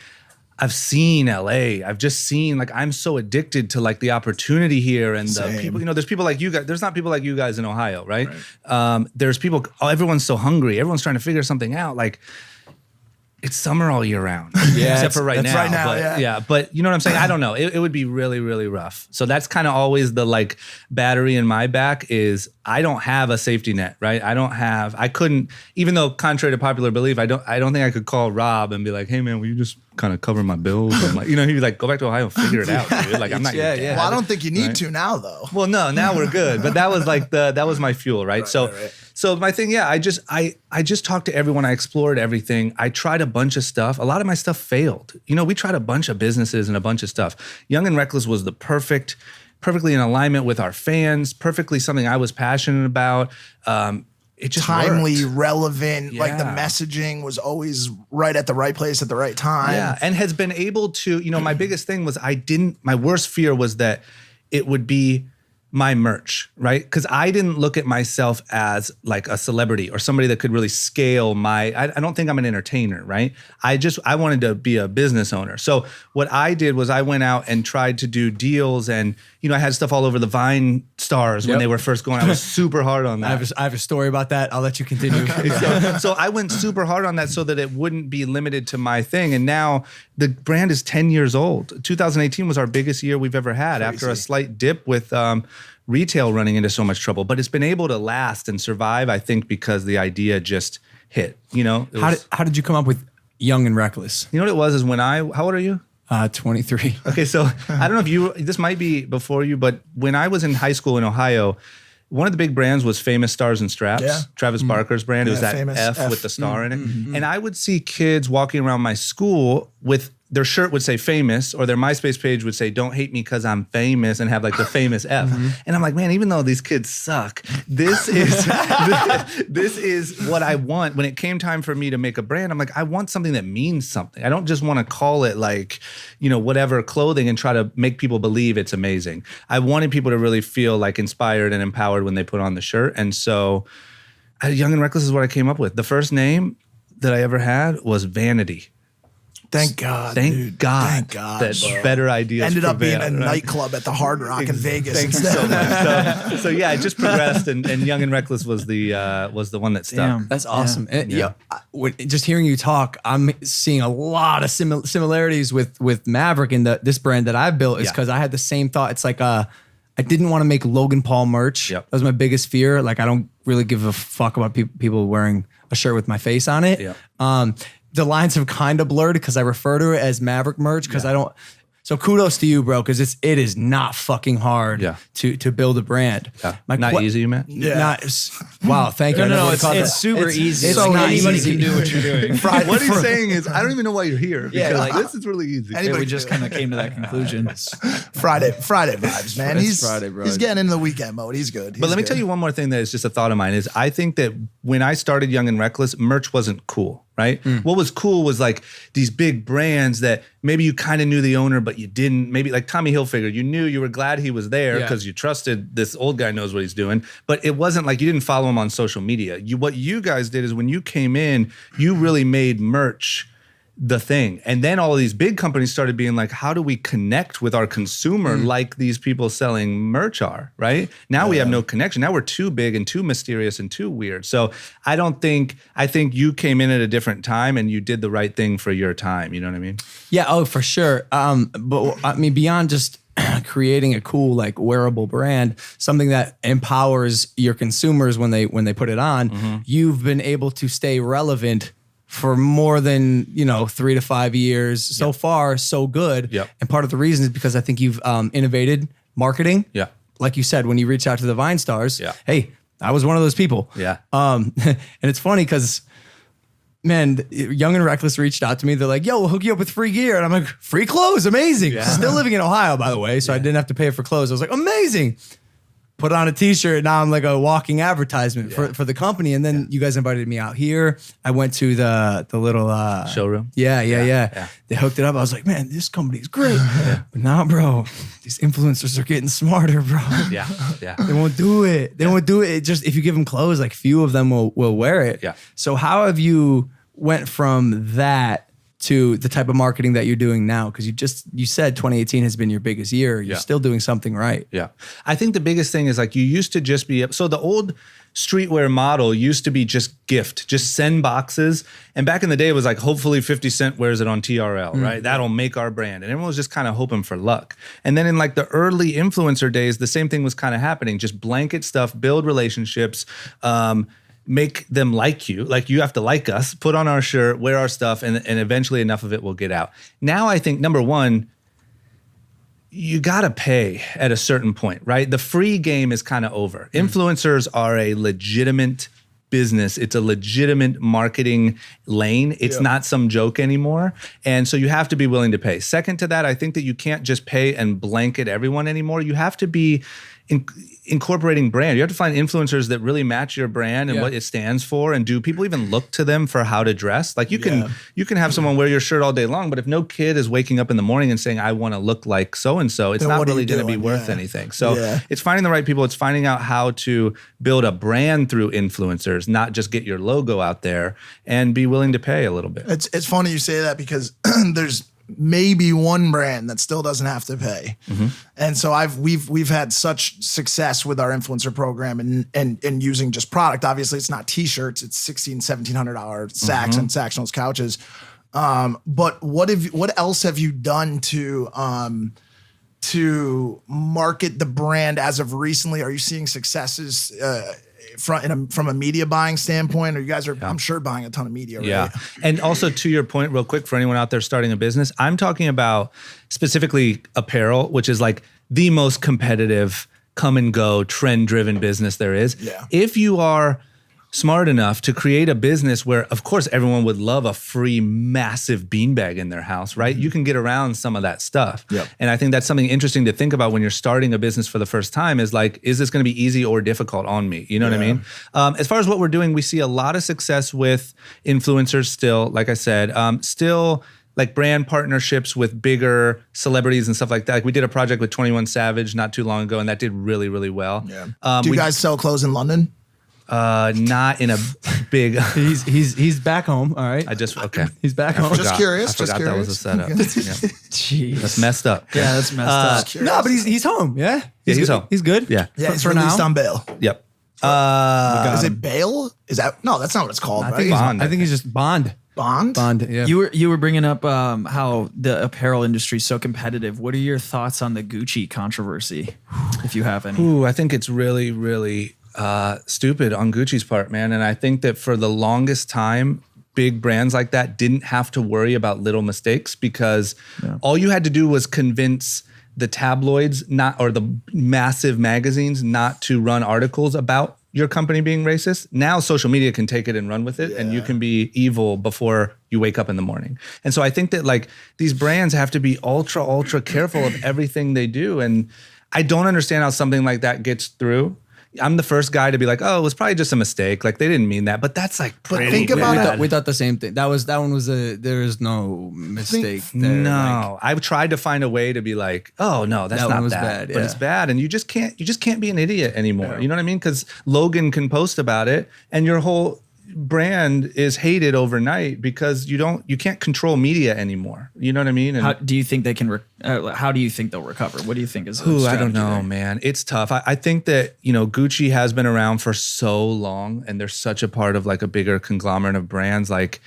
[SPEAKER 1] I've seen LA. I've just seen like I'm so addicted to like the opportunity here and the
[SPEAKER 3] Same.
[SPEAKER 1] people. You know, there's people like you guys. There's not people like you guys in Ohio, right? There's people. Everyone's so hungry. Everyone's trying to figure something out. Like it's summer all year round.
[SPEAKER 2] Yeah,
[SPEAKER 1] except for right
[SPEAKER 3] that's
[SPEAKER 1] now.
[SPEAKER 3] right now,
[SPEAKER 1] But,
[SPEAKER 3] yeah.
[SPEAKER 1] but you know what I'm saying? I don't know. It would be really, really rough. So that's kind of always the like battery in my back is I don't have a safety net, right? I couldn't, even though contrary to popular belief, I don't think I could call Rob and be like, hey man, will you just kind of cover my bills? And like, he'd be like, go back to Ohio and figure it out, dude. Like I'm not your dad.
[SPEAKER 3] Well, I don't think you need to now, though.
[SPEAKER 1] Well, no, now we're good. But that was like that was my fuel, right? So my thing, I just talked to everyone. I explored everything. I tried a bunch of stuff. A lot of my stuff failed. We tried a bunch of businesses and a bunch of stuff. Young and Reckless was the perfectly in alignment with our fans, perfectly something I was passionate about. It just
[SPEAKER 3] timely,
[SPEAKER 1] worked.
[SPEAKER 3] relevant. Like the
[SPEAKER 1] Yeah.
[SPEAKER 3] messaging was always right at the right place at the right time.
[SPEAKER 1] Yeah, and has been able to, my biggest thing was my worst fear was that it would be my merch, right? Because I didn't look at myself as like a celebrity or somebody that could really scale I don't think I'm an entertainer, right? I wanted to be a business owner. So what I did was I went out and tried to do deals and, I had stuff all over the Vine stars when they were first going. I was super hard on that.
[SPEAKER 2] I have a story about that. I'll let you continue.
[SPEAKER 1] So I went super hard on that so that it wouldn't be limited to my thing. And now the brand is 10 years old. 2018 was our biggest year we've ever had after a slight dip with retail running into so much trouble. But it's been able to last and survive, I think, because the idea just hit.
[SPEAKER 2] How did you come up with Young and Reckless?
[SPEAKER 1] You know what it was is how old are you?
[SPEAKER 2] 23.
[SPEAKER 1] Okay, so I don't know if this might be before you, but when I was in high school in Ohio, one of the big brands was Famous Stars and Straps,
[SPEAKER 3] Yeah.
[SPEAKER 1] Travis Barker's brand. It was that
[SPEAKER 3] famous
[SPEAKER 1] F with the star in it. And I would see kids walking around my school with their shirt would say famous or their MySpace page would say, don't hate me because I'm famous and have like the famous F. And I'm like, man, even though these kids suck, this is this is what I want. When it came time for me to make a brand, I'm like, I want something that means something. I don't just want to call it like, whatever clothing and try to make people believe it's amazing. I wanted people to really feel like inspired and empowered when they put on the shirt. And so Young and Reckless is what I came up with. The first name that I ever had was Vanity.
[SPEAKER 3] Thank God.
[SPEAKER 1] Thank God.
[SPEAKER 3] Thank God.
[SPEAKER 1] That
[SPEAKER 3] bro.
[SPEAKER 1] better ideas
[SPEAKER 3] Ended up being
[SPEAKER 1] prevail,
[SPEAKER 3] a
[SPEAKER 1] right?
[SPEAKER 3] nightclub at the Hard Rock in Vegas.
[SPEAKER 1] Thank you
[SPEAKER 3] instead.
[SPEAKER 1] so much. So yeah, it just progressed, and Young and Reckless was the one that stuck.
[SPEAKER 4] Damn.
[SPEAKER 2] That's awesome. And, just hearing you talk, I'm seeing a lot of similarities with Maverick and this brand that I've built is because I had the same thought. It's like I didn't want to make Logan Paul merch.
[SPEAKER 1] Yep.
[SPEAKER 2] That was my biggest fear. Like I don't really give a fuck about people wearing a shirt with my face on it.
[SPEAKER 1] Yep.
[SPEAKER 2] The lines have kind of blurred because I refer to it as Maverick merch because I don't. So kudos to you, bro, because it is not fucking hard to build a brand.
[SPEAKER 1] Yeah. Not easy, Matt.
[SPEAKER 2] Wow, thank you.
[SPEAKER 4] No,
[SPEAKER 2] I never
[SPEAKER 4] it's
[SPEAKER 2] caught that.
[SPEAKER 4] super easy.
[SPEAKER 2] It's
[SPEAKER 4] Like,
[SPEAKER 2] not
[SPEAKER 4] anybody
[SPEAKER 2] easy.
[SPEAKER 4] can do what you're doing.
[SPEAKER 1] What he's saying is, I don't even know why you're here.
[SPEAKER 2] Yeah,
[SPEAKER 1] Because
[SPEAKER 2] like-
[SPEAKER 1] this is really easy.
[SPEAKER 3] Anybody
[SPEAKER 4] We just kind of came to that conclusion.
[SPEAKER 3] Friday vibes, man.
[SPEAKER 2] It's Friday, bro.
[SPEAKER 3] He's getting into the weekend mode. He's good.
[SPEAKER 1] But let me tell you one more thing that is just a thought of mine is I think that when I started Young and Reckless, merch wasn't cool, right? What was cool was like these big brands that maybe you kind of knew the owner, but you didn't. Maybe like Tommy Hilfiger, you were glad he was there because you trusted this old guy knows what he's doing. But it wasn't like you didn't follow him on social media. What you guys did is when you came in, you really made merch the thing. And then all of these big companies started being like, how do we connect with our consumer like these people selling merch are, right? Now we have no connection. Now we're too big and too mysterious and too weird. So I think you came in at a different time and you did the right thing for your time. You know what I mean?
[SPEAKER 2] Yeah, oh, for sure. But I mean, beyond just creating a cool, like wearable brand, something that empowers your consumers when they put it on, you've been able to stay relevant for more than 3 to 5 years. So far, so good.
[SPEAKER 1] Yep.
[SPEAKER 2] And part of the reason is because I think you've innovated marketing.
[SPEAKER 1] Yeah.
[SPEAKER 2] Like you said, when you reach out to the Vine stars,
[SPEAKER 1] Yeah.
[SPEAKER 2] hey, I was one of those people.
[SPEAKER 1] Yeah.
[SPEAKER 2] And it's funny because, man, Young and Reckless reached out to me. They're like, yo, we'll hook you up with free gear. And I'm like, free clothes? Amazing. Still living in Ohio, by the way. So I didn't have to pay for clothes. I was like, amazing. Put on a t-shirt. Now I'm like a walking advertisement for the company. And then you guys invited me out here. I went to the little
[SPEAKER 1] Showroom?
[SPEAKER 2] Yeah. They hooked it up. I was like, man, this company's great. But now, bro, these influencers are getting smarter, bro.
[SPEAKER 1] Yeah.
[SPEAKER 2] They won't do it. They won't do it. It just, if you give them clothes, like few of them will wear it.
[SPEAKER 1] Yeah.
[SPEAKER 2] So how have you went from that to the type of marketing that you're doing now? Because you said 2018 has been your biggest year. You're still doing something right.
[SPEAKER 1] Yeah. I think the biggest thing is like you used to just be, so the old streetwear model used to be just gift, just send boxes. And back in the day, it was like, hopefully 50 Cent wears it on TRL, right? That'll make our brand. And everyone was just kind of hoping for luck. And then in like the early influencer days, the same thing was kind of happening. Just blanket stuff, build relationships, make them like you. Like you have to like us, put on our shirt, wear our stuff, and eventually enough of it will get out. Now I think, number one, you gotta pay at a certain point, right? The free game is kind of over. Influencers are a legitimate business. It's a legitimate marketing lane. It's not some joke anymore. And so you have to be willing to pay. Second to that, I think that you can't just pay and blanket everyone anymore. You have to be incorporating brand. You have to find influencers that really match your brand and what it stands for. And do people even look to them for how to dress? Like you can have someone wear your shirt all day long, but if no kid is waking up in the morning and saying, I want to look like so-and-so, it's not really going to be worth anything. So it's finding the right people. It's finding out how to build a brand through influencers, not just get your logo out there, and be willing to pay a little bit.
[SPEAKER 3] It's funny you say that because there's maybe one brand that still doesn't have to pay. And so we've had such success with our influencer program and using just product. Obviously it's not t-shirts, it's $1,600 sacks and Sactionals couches. But what else have you done to market the brand as of recently? Are you seeing successes from a media buying standpoint, or you guys are, I'm sure, buying a ton of media, right?
[SPEAKER 1] Yeah. And also to your point, real quick, for anyone out there starting a business, I'm talking about specifically apparel, which is like the most competitive, come and go, trend driven business there is.
[SPEAKER 3] Yeah.
[SPEAKER 1] If you are smart enough to create a business where, of course, everyone would love a free, massive beanbag in their house, right? You can get around some of that stuff.
[SPEAKER 3] Yep.
[SPEAKER 1] And I think that's something interesting to think about when you're starting a business for the first time is like, is this going to be easy or difficult on me? You know what I mean? As far as what we're doing, we see a lot of success with influencers still, like I said, still like brand partnerships with bigger celebrities and stuff like that. Like we did a project with 21 Savage not too long ago, and that did really, really well.
[SPEAKER 3] Yeah. Do you guys sell clothes in London?
[SPEAKER 1] Not in a big.
[SPEAKER 2] He's back home. All right. He's back home.
[SPEAKER 3] Just curious.
[SPEAKER 1] I forgot that was a setup.
[SPEAKER 2] Jeez.
[SPEAKER 1] That's messed up.
[SPEAKER 4] Yeah, that's messed up.
[SPEAKER 2] No, but he's home. Yeah.
[SPEAKER 1] He's home.
[SPEAKER 2] He's good.
[SPEAKER 1] Yeah.
[SPEAKER 3] Yeah, he's
[SPEAKER 2] For
[SPEAKER 3] released
[SPEAKER 2] now?
[SPEAKER 3] on bail.
[SPEAKER 1] Yep.
[SPEAKER 3] Is it bail? Is that no? That's not what it's called, right?
[SPEAKER 1] Bond.
[SPEAKER 2] I think he's just Bond.
[SPEAKER 3] Bond.
[SPEAKER 2] Yeah.
[SPEAKER 4] You were bringing up how the apparel industry is so competitive. What are your thoughts on the Gucci controversy, if you have any?
[SPEAKER 1] Ooh, I think it's really, really stupid on Gucci's part, man. And I think that for the longest time, big brands like that didn't have to worry about little mistakes because all you had to do was convince the tabloids or the massive magazines not to run articles about your company being racist. Now social media can take it and run with it, and you can be evil before you wake up in the morning. And so I think that like these brands have to be ultra careful of everything they do. And I don't understand how something like that gets through. I'm the first guy to be like, oh, it was probably just a mistake. Like they didn't mean that, but that's like pretty
[SPEAKER 3] think about
[SPEAKER 1] bad.
[SPEAKER 2] We thought the same thing. That one was there is no mistake there.
[SPEAKER 1] No, I've tried to find a way to be like, oh no, that's
[SPEAKER 2] That
[SPEAKER 1] not
[SPEAKER 2] one was
[SPEAKER 1] bad,
[SPEAKER 2] bad,
[SPEAKER 1] but
[SPEAKER 2] yeah.
[SPEAKER 1] it's bad, and you just can't be an idiot anymore. You know what I mean? Because Logan can post about it, and your whole brand is hated overnight because you can't control media anymore. You know what I mean? And
[SPEAKER 4] How do you think they can? How do you think they'll recover? What do you think is?
[SPEAKER 1] I don't know, man. It's tough. I think that, Gucci has been around for so long and they're such a part of like a bigger conglomerate of brands. Like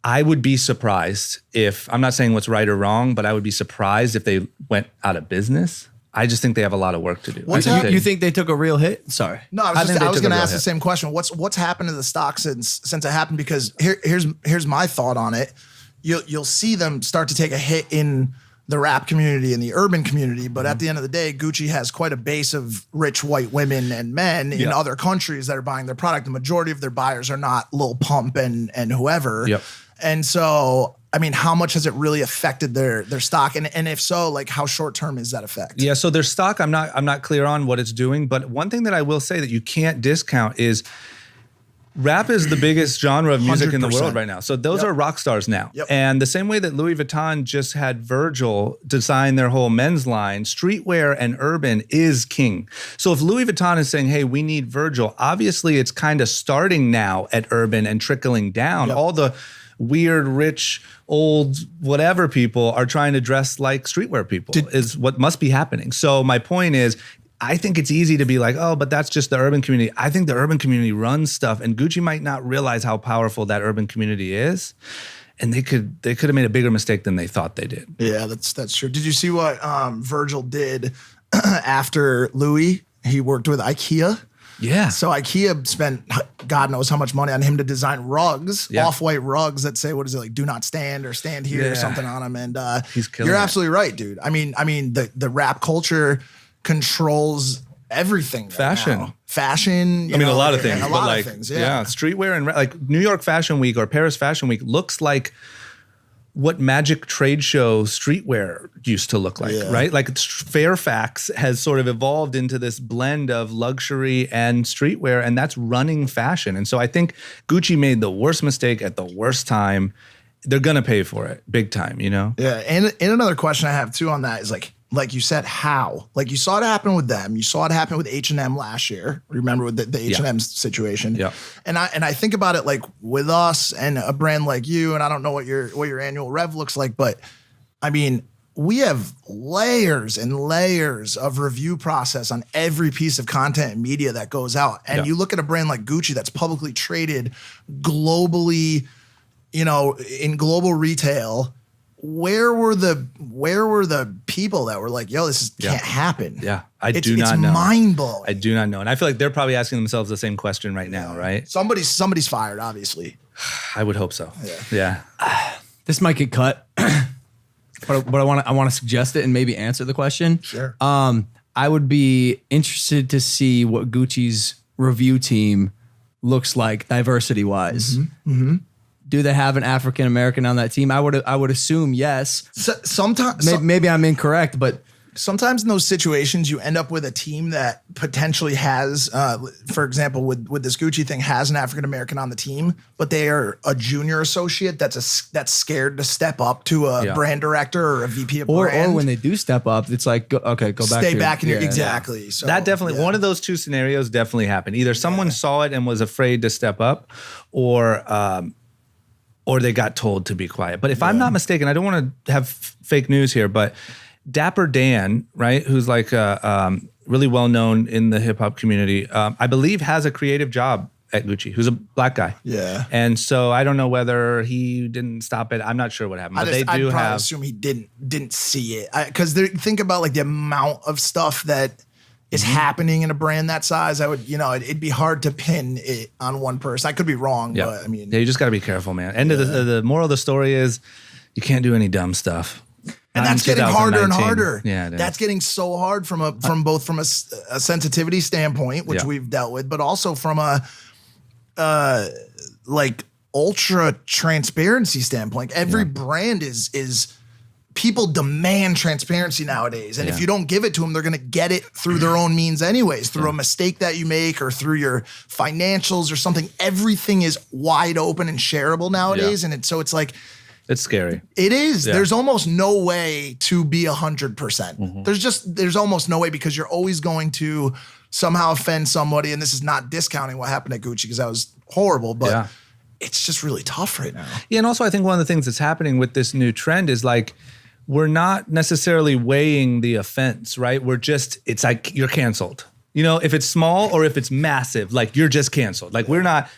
[SPEAKER 1] I would be surprised if, I'm not saying what's right or wrong, but I would be surprised if they went out of business. I just think they have a lot of work to do.
[SPEAKER 2] You think they took a real hit? Sorry.
[SPEAKER 3] No, I
[SPEAKER 1] think
[SPEAKER 3] was
[SPEAKER 1] they
[SPEAKER 3] going
[SPEAKER 1] took
[SPEAKER 3] to
[SPEAKER 1] a real
[SPEAKER 3] ask the
[SPEAKER 1] hit.
[SPEAKER 3] same question. What's happened to the stock since it happened? Because here's my thought on it. You'll see them start to take a hit in the rap community and the urban community, but at the end of the day, Gucci has quite a base of rich white women and men in other countries that are buying their product. The majority of their buyers are not Lil Pump and whoever.
[SPEAKER 1] Yep.
[SPEAKER 3] And so, I mean, how much has it really affected their stock? And if so, like how short term is that effect?
[SPEAKER 1] Yeah, so their stock, I'm not clear on what it's doing, but one thing that I will say that you can't discount is rap is the biggest genre of music in the
[SPEAKER 3] 100%.
[SPEAKER 1] world right now. So those are rock stars now.
[SPEAKER 3] Yep.
[SPEAKER 1] And the same way that Louis Vuitton just had Virgil design their whole men's line, streetwear and urban is king. So if Louis Vuitton is saying, hey, we need Virgil, obviously it's kind of starting now at urban and trickling down.
[SPEAKER 3] Yep.
[SPEAKER 1] All the weird, rich, old, whatever people are trying to dress like streetwear people is what must be happening. So my point is, I think it's easy to be like, oh, but that's just the urban community. I think the urban community runs stuff, and Gucci might not realize how powerful that urban community is. And they could have made a bigger mistake than they thought they did.
[SPEAKER 3] Yeah, that's true. Did you see what Virgil did after Louis? He worked with IKEA.
[SPEAKER 1] Yeah.
[SPEAKER 3] So IKEA spent God knows how much money on him to design rugs, off-white rugs that say, what is it, like, do not stand or stand here or something on them. And
[SPEAKER 1] he's killing
[SPEAKER 3] you're
[SPEAKER 1] it.
[SPEAKER 3] absolutely right, dude. I mean, the rap culture controls everything.
[SPEAKER 1] Fashion.
[SPEAKER 3] Now. Fashion.
[SPEAKER 1] I mean, a lot of things.
[SPEAKER 3] A
[SPEAKER 1] but
[SPEAKER 3] lot
[SPEAKER 1] like,
[SPEAKER 3] of things, yeah.
[SPEAKER 1] Streetwear and like New York Fashion Week or Paris Fashion Week looks like what Magic Trade Show streetwear used to look like, right? Like Fairfax has sort of evolved into this blend of luxury and streetwear, and that's running fashion. And so I think Gucci made the worst mistake at the worst time. They're gonna pay for it big time, you know?
[SPEAKER 3] Yeah, and another question I have too on that is like you said, how? Like you saw it happen with them. You saw it happen with H&M last year. Remember with the H&M situation?
[SPEAKER 1] Yeah.
[SPEAKER 3] And I think about it like with us and a brand like you, and I don't know what your annual rev looks like, but I mean, we have layers and layers of review process on every piece of content and media that goes out. And you look at a brand like Gucci that's publicly traded globally, you know, in global retail. Where were the people that were like, yo, this can't happen?
[SPEAKER 1] Yeah, I do not know.
[SPEAKER 3] It's mind-blowing.
[SPEAKER 1] I do not know. And I feel like they're probably asking themselves the same question right now, right?
[SPEAKER 3] Somebody's fired, obviously.
[SPEAKER 1] I would hope so. Yeah.
[SPEAKER 2] This might get cut, but I want to suggest it and maybe answer the question.
[SPEAKER 3] Sure.
[SPEAKER 2] I would be interested to see what Gucci's review team looks like diversity-wise. Do they have an African American on that team? I would assume yes.
[SPEAKER 3] Sometimes
[SPEAKER 2] Maybe I'm incorrect, but
[SPEAKER 3] sometimes in those situations you end up with a team that potentially has, for example, with this Gucci thing, has an African American on the team, but they are a junior associate that's scared to step up to a brand director or a VP of brand.
[SPEAKER 2] Or when they do step up, it's like go back.
[SPEAKER 3] Stay back in your exactly. So
[SPEAKER 1] that definitely one of those two scenarios definitely happened. Either someone saw it and was afraid to step up, or they got told to be quiet. But if I'm not mistaken, I don't want to have fake news here, but Dapper Dan, right, who's like really well known in the hip hop community, I believe has a creative job at Gucci, who's a black guy.
[SPEAKER 3] Yeah.
[SPEAKER 1] And so I don't know whether he didn't stop it. I'm not sure what happened. But
[SPEAKER 3] I'd probably assume he didn't see it. Because think about like the amount of stuff that is happening in a brand that size. I would, it'd be hard to pin it on one person. I could be wrong, but I mean.
[SPEAKER 1] Yeah, you just got to be careful, man. And the moral of the story is you can't do any dumb stuff.
[SPEAKER 3] And that's getting harder and harder.
[SPEAKER 1] Yeah,
[SPEAKER 3] that's getting so hard from both a sensitivity standpoint, which we've dealt with, but also from a like ultra transparency standpoint. Every brand is people demand transparency nowadays. And if you don't give it to them, they're going to get it through their own means anyways, through a mistake that you make or through your financials or something. Everything is wide open and shareable nowadays. And it's like,
[SPEAKER 1] it's scary.
[SPEAKER 3] It is. Yeah. There's almost no way to be 100%. There's almost no way, because you're always going to somehow offend somebody. And this is not discounting what happened at Gucci, because that was horrible, but it's just really tough right now.
[SPEAKER 1] Yeah. And also I think one of the things that's happening with this new trend is like, we're not necessarily weighing the offense, right? It's like you're canceled. If it's small or if it's massive, like you're just canceled. Like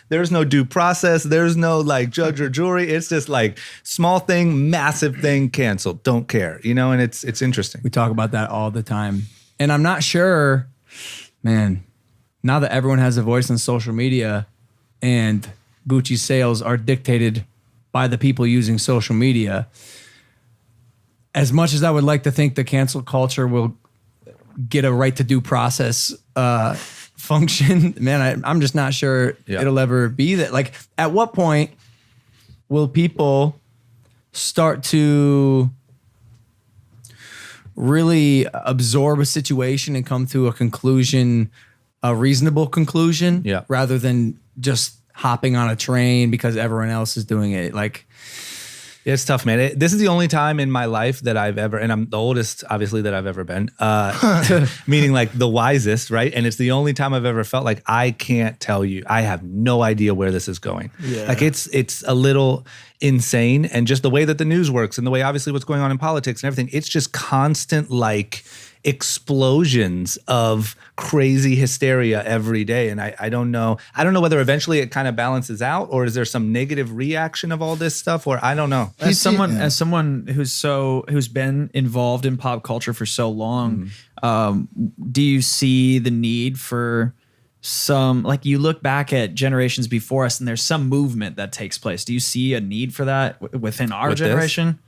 [SPEAKER 1] there's no due process. There's no like judge or jury. It's just like small thing, massive thing, canceled. Don't care, and it's interesting.
[SPEAKER 2] We talk about that all the time. And I'm not sure, man, now that everyone has a voice on social media and Gucci sales are dictated by the people using social media, as much as I would like to think the cancel culture will get a right to due process function, man, I'm just not sure it'll ever be that. Like, at what point will people start to really absorb a situation and come to a conclusion, a reasonable conclusion, rather than just hopping on a train because everyone else is doing it? Like,
[SPEAKER 1] It's tough, man. This is the only time in my life that I've ever, and I'm the oldest, obviously, that I've ever been, meaning like the wisest, right? And it's the only time I've ever felt like I can't tell you. I have no idea where this is going.
[SPEAKER 3] Yeah.
[SPEAKER 1] Like it's a little insane. And just the way that the news works and the way obviously what's going on in politics and everything, it's just constant like explosions of crazy hysteria every day. And I don't know whether eventually it kind of balances out, or is there some negative reaction of all this stuff, or I don't know.
[SPEAKER 4] As someone who's been involved in pop culture for so long, do you see the need for some, like, you look back at generations before us and there's some movement that takes place. Do you see a need for that within our generation?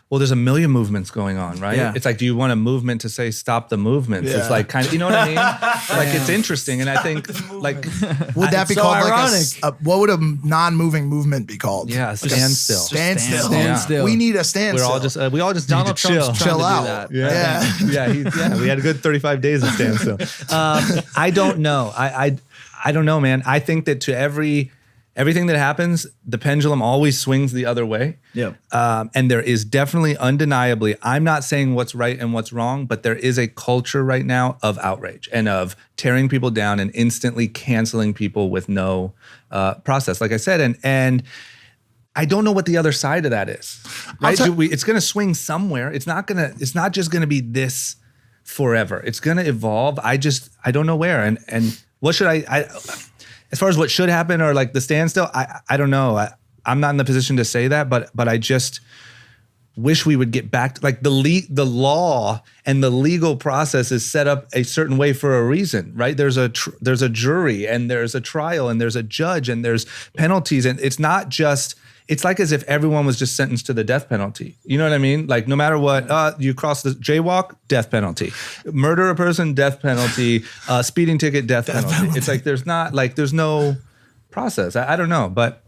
[SPEAKER 1] Well, there's a million movements going on, right?
[SPEAKER 4] Yeah.
[SPEAKER 1] It's like, do you want a movement to say stop the movements?
[SPEAKER 3] Yeah.
[SPEAKER 1] It's like kind of, you know what I mean? Like it's interesting, and I think like
[SPEAKER 3] Would that be
[SPEAKER 2] so
[SPEAKER 3] called
[SPEAKER 2] ironic.
[SPEAKER 3] like what would a non-moving movement be called?
[SPEAKER 1] yeah, standstill.
[SPEAKER 3] Standstill.
[SPEAKER 2] Standstill.
[SPEAKER 3] We need a standstill.
[SPEAKER 1] We're all just we all just
[SPEAKER 4] Donald
[SPEAKER 1] need to chill.
[SPEAKER 4] Trump's trying
[SPEAKER 3] Chill
[SPEAKER 4] to
[SPEAKER 3] out.
[SPEAKER 4] do that.
[SPEAKER 3] Yeah.
[SPEAKER 1] We had a good 35 days of standstill. I don't know. I don't know, man. I think that to everything that happens, the pendulum always swings the other way.
[SPEAKER 4] Yep.
[SPEAKER 1] And there is definitely, undeniably, I'm not saying what's right and what's wrong, but there is a culture right now of outrage and of tearing people down and instantly canceling people with no process, like I said. And I don't know what the other side of that is. Right? It's going to swing somewhere. It's not just going to be this forever. It's going to evolve. I don't know where. And what should I as far as what should happen, or like the standstill, I don't know. I'm not in the position to say that, but I just wish we would get back to like the law and the legal process is set up a certain way for a reason, right? There's a jury and there's a trial and there's a judge and there's penalties, and it's not just. It's like as if everyone was just sentenced to the death penalty. You know what I mean? Like no matter what, you cross the jaywalk, death penalty. Murder a person, death penalty. Speeding ticket, death penalty. It's like there's no process. I don't know, but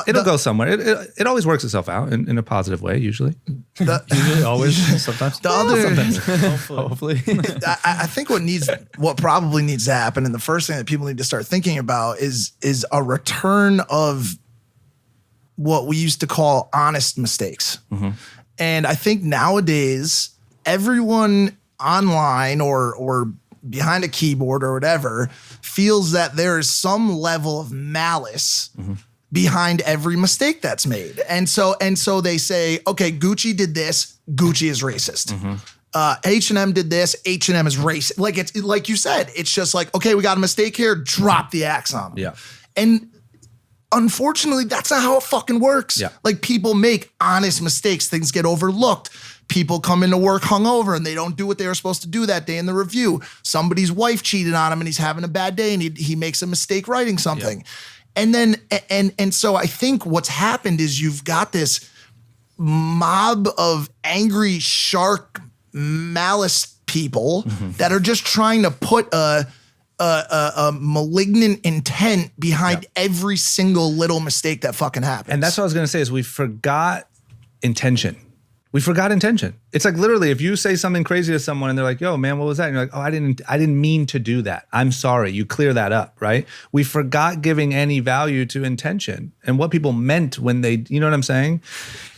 [SPEAKER 1] it'll go somewhere. It always works itself out in a positive way, usually.
[SPEAKER 2] Usually, always, sometimes.
[SPEAKER 3] Hopefully. I think what probably needs to happen, and the first thing that people need to start thinking about is a return of what we used to call honest mistakes. Mm-hmm. And I think nowadays, everyone online or behind a keyboard or whatever feels that there is some level of malice behind every mistake that's made. And so they say, okay, Gucci did this, Gucci is racist. H&M did this, H&M is racist. Like it's like you said, it's just like, okay, we got a mistake here, drop the axe on them.
[SPEAKER 1] Yeah.
[SPEAKER 3] And unfortunately, that's not how it fucking works.
[SPEAKER 1] Yeah.
[SPEAKER 3] Like people make honest mistakes. Things get overlooked. People come into work hungover and they don't do what they were supposed to do that day in the review. Somebody's wife cheated on him and he's having a bad day and he makes a mistake writing something. Yeah. And then, and so I think what's happened is you've got this mob of angry shark malice people that are just trying to put a malignant intent behind every single little mistake that fucking happens.
[SPEAKER 1] And that's what I was going to say is we forgot intention. It's like literally if you say something crazy to someone and they're like, yo, man, what was that? And you're like, oh, I didn't mean to do that. I'm sorry. You clear that up, right? We forgot giving any value to intention and what people meant when they, you know what I'm saying?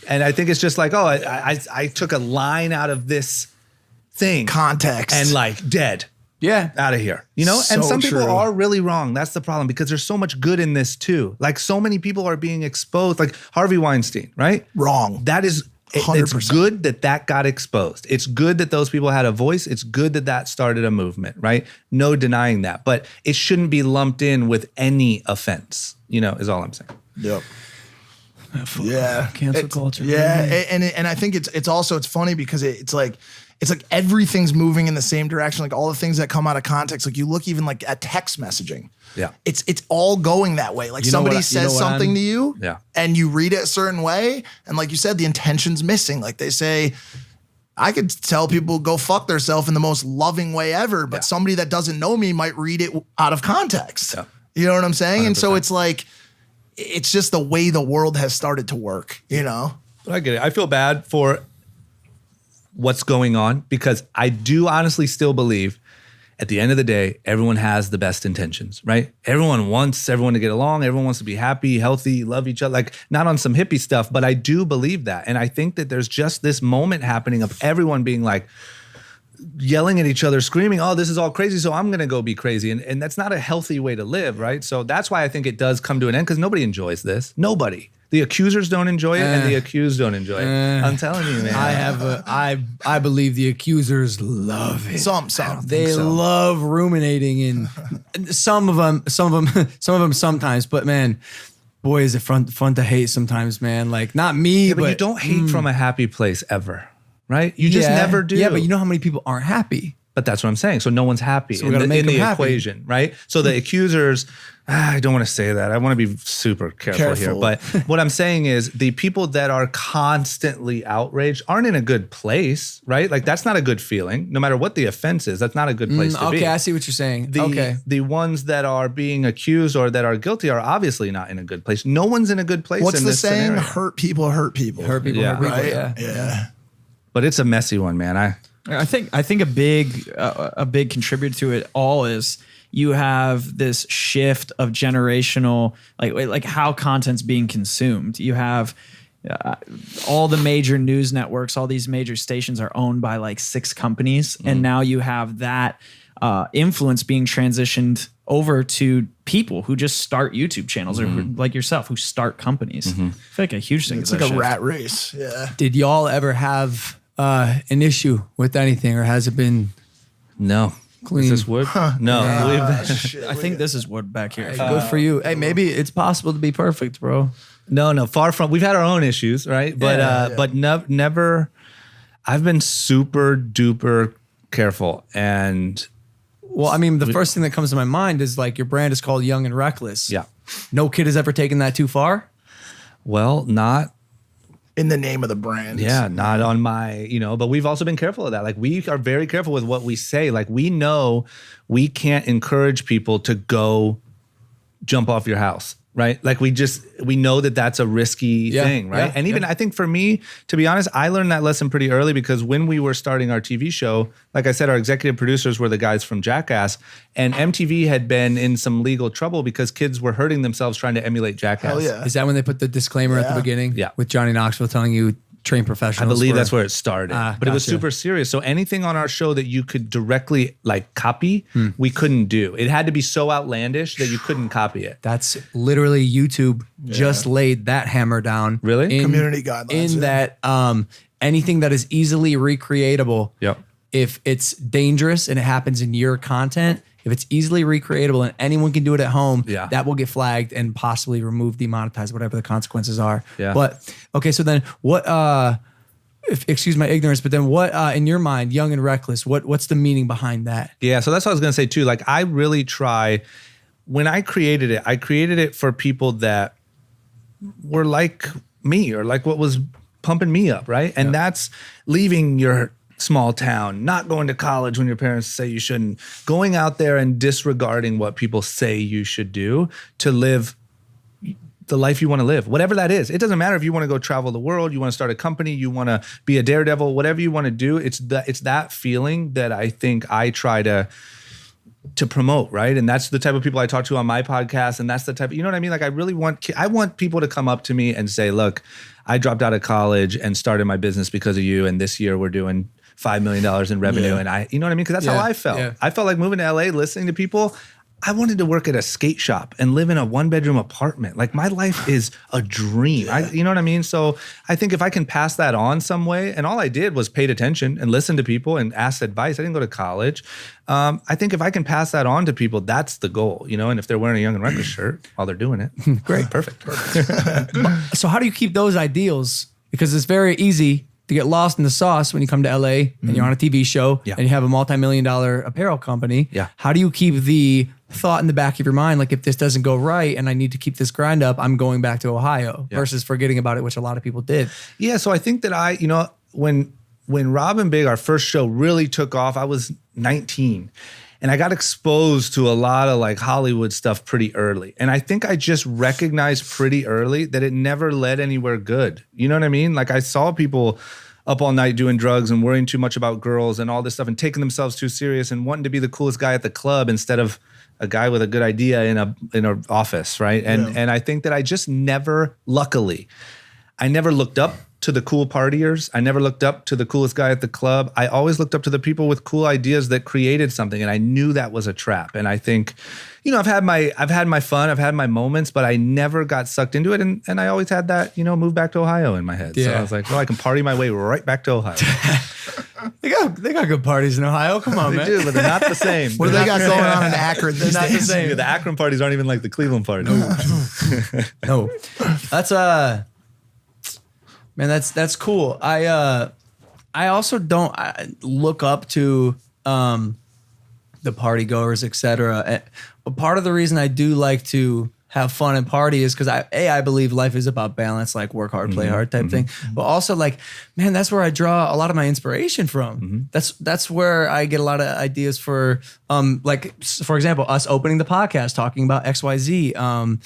[SPEAKER 1] And I think it's just like, oh, I took a line out of this thing.
[SPEAKER 3] Context.
[SPEAKER 1] And like dead.
[SPEAKER 2] Yeah.
[SPEAKER 1] Out of here. You know?
[SPEAKER 3] So
[SPEAKER 1] and some people
[SPEAKER 3] true.
[SPEAKER 1] are really wrong. That's the problem because there's so much good in this too. Like so many people are being exposed, like Harvey Weinstein, right?
[SPEAKER 3] Wrong.
[SPEAKER 1] That is, it's
[SPEAKER 3] 100%.
[SPEAKER 1] good that got exposed. It's good that those people had a voice. It's good that started a movement, right? No denying that. But it shouldn't be lumped in with any offense, you know, is all I'm saying.
[SPEAKER 3] Yep. Yeah.
[SPEAKER 4] Cancel culture.
[SPEAKER 3] Yeah. And I think it's also, it's funny because it's like everything's moving in the same direction. Like all the things that come out of context, like you look even like at text messaging.
[SPEAKER 1] Yeah.
[SPEAKER 3] It's all going that way. Like
[SPEAKER 2] You know
[SPEAKER 3] somebody
[SPEAKER 2] what- you know
[SPEAKER 3] says
[SPEAKER 2] what
[SPEAKER 3] something
[SPEAKER 2] I'm-
[SPEAKER 3] to you
[SPEAKER 1] Yeah.
[SPEAKER 3] and you read it a certain way. And like you said, the intention's missing. Like they say, I could tell people go fuck themselves in the most loving way ever, but somebody that doesn't know me might read it out of context.
[SPEAKER 1] Yeah.
[SPEAKER 3] You know what I'm saying?
[SPEAKER 1] 100%.
[SPEAKER 3] And so it's like, it's just the way the world has started to work, you know?
[SPEAKER 1] But I get it. I feel bad for what's going on because I do honestly still believe, at the end of the day, everyone has the best intentions, right? Everyone wants everyone to get along. Everyone wants to be happy, healthy, love each other, like not on some hippie stuff, but I do believe that. And I think that there's just this moment happening of everyone being like, yelling at each other, screaming, oh, this is all crazy, so I'm going to go be crazy. And that's not a healthy way to live, right? So that's why I think it does come to an end, because nobody enjoys this. Nobody. The accusers don't enjoy it, and the accused don't enjoy it. I'm telling you, man.
[SPEAKER 2] I believe the accusers love it.
[SPEAKER 3] Some.
[SPEAKER 2] They love ruminating, and some of them sometimes. But man, boy, is it fun to hate sometimes, man. Like not me,
[SPEAKER 1] but you don't hate from a happy place ever, right? You just never do.
[SPEAKER 2] Yeah, but you know how many people aren't happy.
[SPEAKER 1] But that's what I'm saying. So no one's happy
[SPEAKER 2] So we gotta make
[SPEAKER 1] in the
[SPEAKER 2] them happy.
[SPEAKER 1] equation, right? So the accusers, I don't want to say that. I want to be super careful here. But what I'm saying is the people that are constantly outraged aren't in a good place, right? Like that's not a good feeling. No matter what the offense is, that's not a good place to be.
[SPEAKER 2] Okay, I see what you're saying.
[SPEAKER 1] The ones that are being accused or that are guilty are obviously not in a good place. No one's in a good place.
[SPEAKER 3] What's
[SPEAKER 1] in
[SPEAKER 3] the
[SPEAKER 1] this
[SPEAKER 3] saying?
[SPEAKER 1] scenario.
[SPEAKER 3] Hurt people hurt people.
[SPEAKER 2] Hurt people,
[SPEAKER 1] Yeah.
[SPEAKER 2] hurt people.
[SPEAKER 3] Right?
[SPEAKER 2] Yeah.
[SPEAKER 1] But it's a messy one, man.
[SPEAKER 4] I think a big contributor to it all is you have this shift of generational, like how content's being consumed. You have all the major news networks, all these major stations are owned by like 6 companies, and now you have that influence being transitioned over to people who just start YouTube channels or who, like yourself, who start companies. I feel like a huge thing.
[SPEAKER 3] It's
[SPEAKER 4] is
[SPEAKER 3] like
[SPEAKER 4] that
[SPEAKER 3] a
[SPEAKER 4] shift.
[SPEAKER 3] rat race. Yeah.
[SPEAKER 2] Did y'all ever have an issue with anything, or has it been
[SPEAKER 1] No.
[SPEAKER 2] clean?
[SPEAKER 1] Is this wood? No.
[SPEAKER 4] I think this is wood back here.
[SPEAKER 2] Good for you. Hey, maybe it's possible to be perfect, bro.
[SPEAKER 1] No, far from. We've had our own issues, right? But but never. I've been super duper careful, and
[SPEAKER 2] Well, I mean, the first thing that comes to my mind is like your brand is called Young and Reckless.
[SPEAKER 1] yeah.
[SPEAKER 2] No kid has ever taken that too far.
[SPEAKER 1] Well, not.
[SPEAKER 3] In the name of the brand.
[SPEAKER 1] Yeah, not on my, but we've also been careful of that. Like we are very careful with what we say. Like we know we can't encourage people to go jump off your house, right? Like we know that that's a risky thing, right?
[SPEAKER 2] Yeah,
[SPEAKER 1] and even I think for me, to be honest, I learned that lesson pretty early because when we were starting our TV show, like I said, our executive producers were the guys from Jackass, and MTV had been in some legal trouble because kids were hurting themselves trying to emulate Jackass.
[SPEAKER 3] Hell yeah.
[SPEAKER 2] Is that when they put the disclaimer at the beginning?
[SPEAKER 1] Yeah.
[SPEAKER 2] With Johnny Knoxville telling you train
[SPEAKER 1] I
[SPEAKER 2] professionals?
[SPEAKER 1] believe that's where it started, but it was
[SPEAKER 2] gotcha.
[SPEAKER 1] super serious. So anything on our show that you could directly like copy, we couldn't do. It had to be so outlandish that you couldn't copy it.
[SPEAKER 2] That's literally YouTube just laid that hammer down.
[SPEAKER 1] Really?
[SPEAKER 3] Community guidelines,
[SPEAKER 2] In
[SPEAKER 3] yeah.
[SPEAKER 2] that anything that is easily recreatable,
[SPEAKER 1] Yep.
[SPEAKER 2] if it's dangerous and it happens in your content, if it's easily recreatable and anyone can do it at home, that will get flagged and possibly removed, demonetized, whatever the consequences are.
[SPEAKER 1] Yeah.
[SPEAKER 2] But okay, so then what? Excuse my ignorance, but then what? In your mind, Young and Reckless, what's the meaning behind that?
[SPEAKER 1] Yeah, so that's what I was gonna say too. Like I really try, when I created it for people that were like me or like what was pumping me up, right? And that's leaving your small town, not going to college when your parents say you shouldn't, going out there and disregarding what people say you should do to live the life you want to live, whatever that is. It doesn't matter if you want to go travel the world, you want to start a company, you want to be a daredevil, whatever you want to do. It's that feeling that I think I try to promote, right? And that's the type of people I talk to on my podcast, and that's the type of, you know what I mean? Like I want people to come up to me and say, look, I dropped out of college and started my business because of you, and this year we're doing $5 million in revenue. And you know what I mean? Because that's how I felt.
[SPEAKER 2] Yeah.
[SPEAKER 1] I felt like moving to LA, listening to people. I wanted to work at a skate shop and live in a 1-bedroom apartment. Like my life is a dream. You know what I mean? So I think if I can pass that on some way, and all I did was paid attention and listened to people and asked advice. I didn't go to college. I think if I can pass that on to people, that's the goal, And if they're wearing a Young and Reckless shirt while they're doing it, great, perfect.
[SPEAKER 2] So how do you keep those ideals? Because it's very easy to get lost in the sauce when you come to LA and you're on a TV show and you have a multi-million-dollar apparel company.
[SPEAKER 1] Yeah.
[SPEAKER 2] How do you keep the thought in the back of your mind, like if this doesn't go right and I need to keep this grind up, I'm going back to Ohio versus forgetting about it, which a lot of people did.
[SPEAKER 1] Yeah, so I think that when Rob and Big, our first show really took off, I was 19. And I got exposed to a lot of like Hollywood stuff pretty early. And I think I just recognized pretty early that it never led anywhere good. You know what I mean? Like I saw people up all night doing drugs and worrying too much about girls and all this stuff and taking themselves too serious and wanting to be the coolest guy at the club instead of a guy with a good idea in a office, right? And I think that I just never, luckily, I never looked up to the cool partiers. I never looked up to the coolest guy at the club. I always looked up to the people with cool ideas that created something, and I knew that was a trap. And I think, I've had my fun, I've had my moments, but I never got sucked into it. And I always had that, move back to Ohio in my head. So I was like, well, I can party my way right back to Ohio.
[SPEAKER 2] They got good parties in Ohio. Come on,
[SPEAKER 1] They
[SPEAKER 2] man.
[SPEAKER 1] do, but they're not the same.
[SPEAKER 3] What do they got going on in Akron these
[SPEAKER 2] Not the
[SPEAKER 3] days?
[SPEAKER 2] same.
[SPEAKER 1] Yeah, the Akron parties aren't even like the Cleveland parties.
[SPEAKER 2] No, that's man, that's cool. I also don't look up to the party goers, etc. But part of the reason I do like to have fun and party is because I believe life is about balance, like work hard, play hard type thing. But also man, that's where I draw a lot of my inspiration from. That's where I get a lot of ideas for, for example, us opening the podcast, talking about XYZ,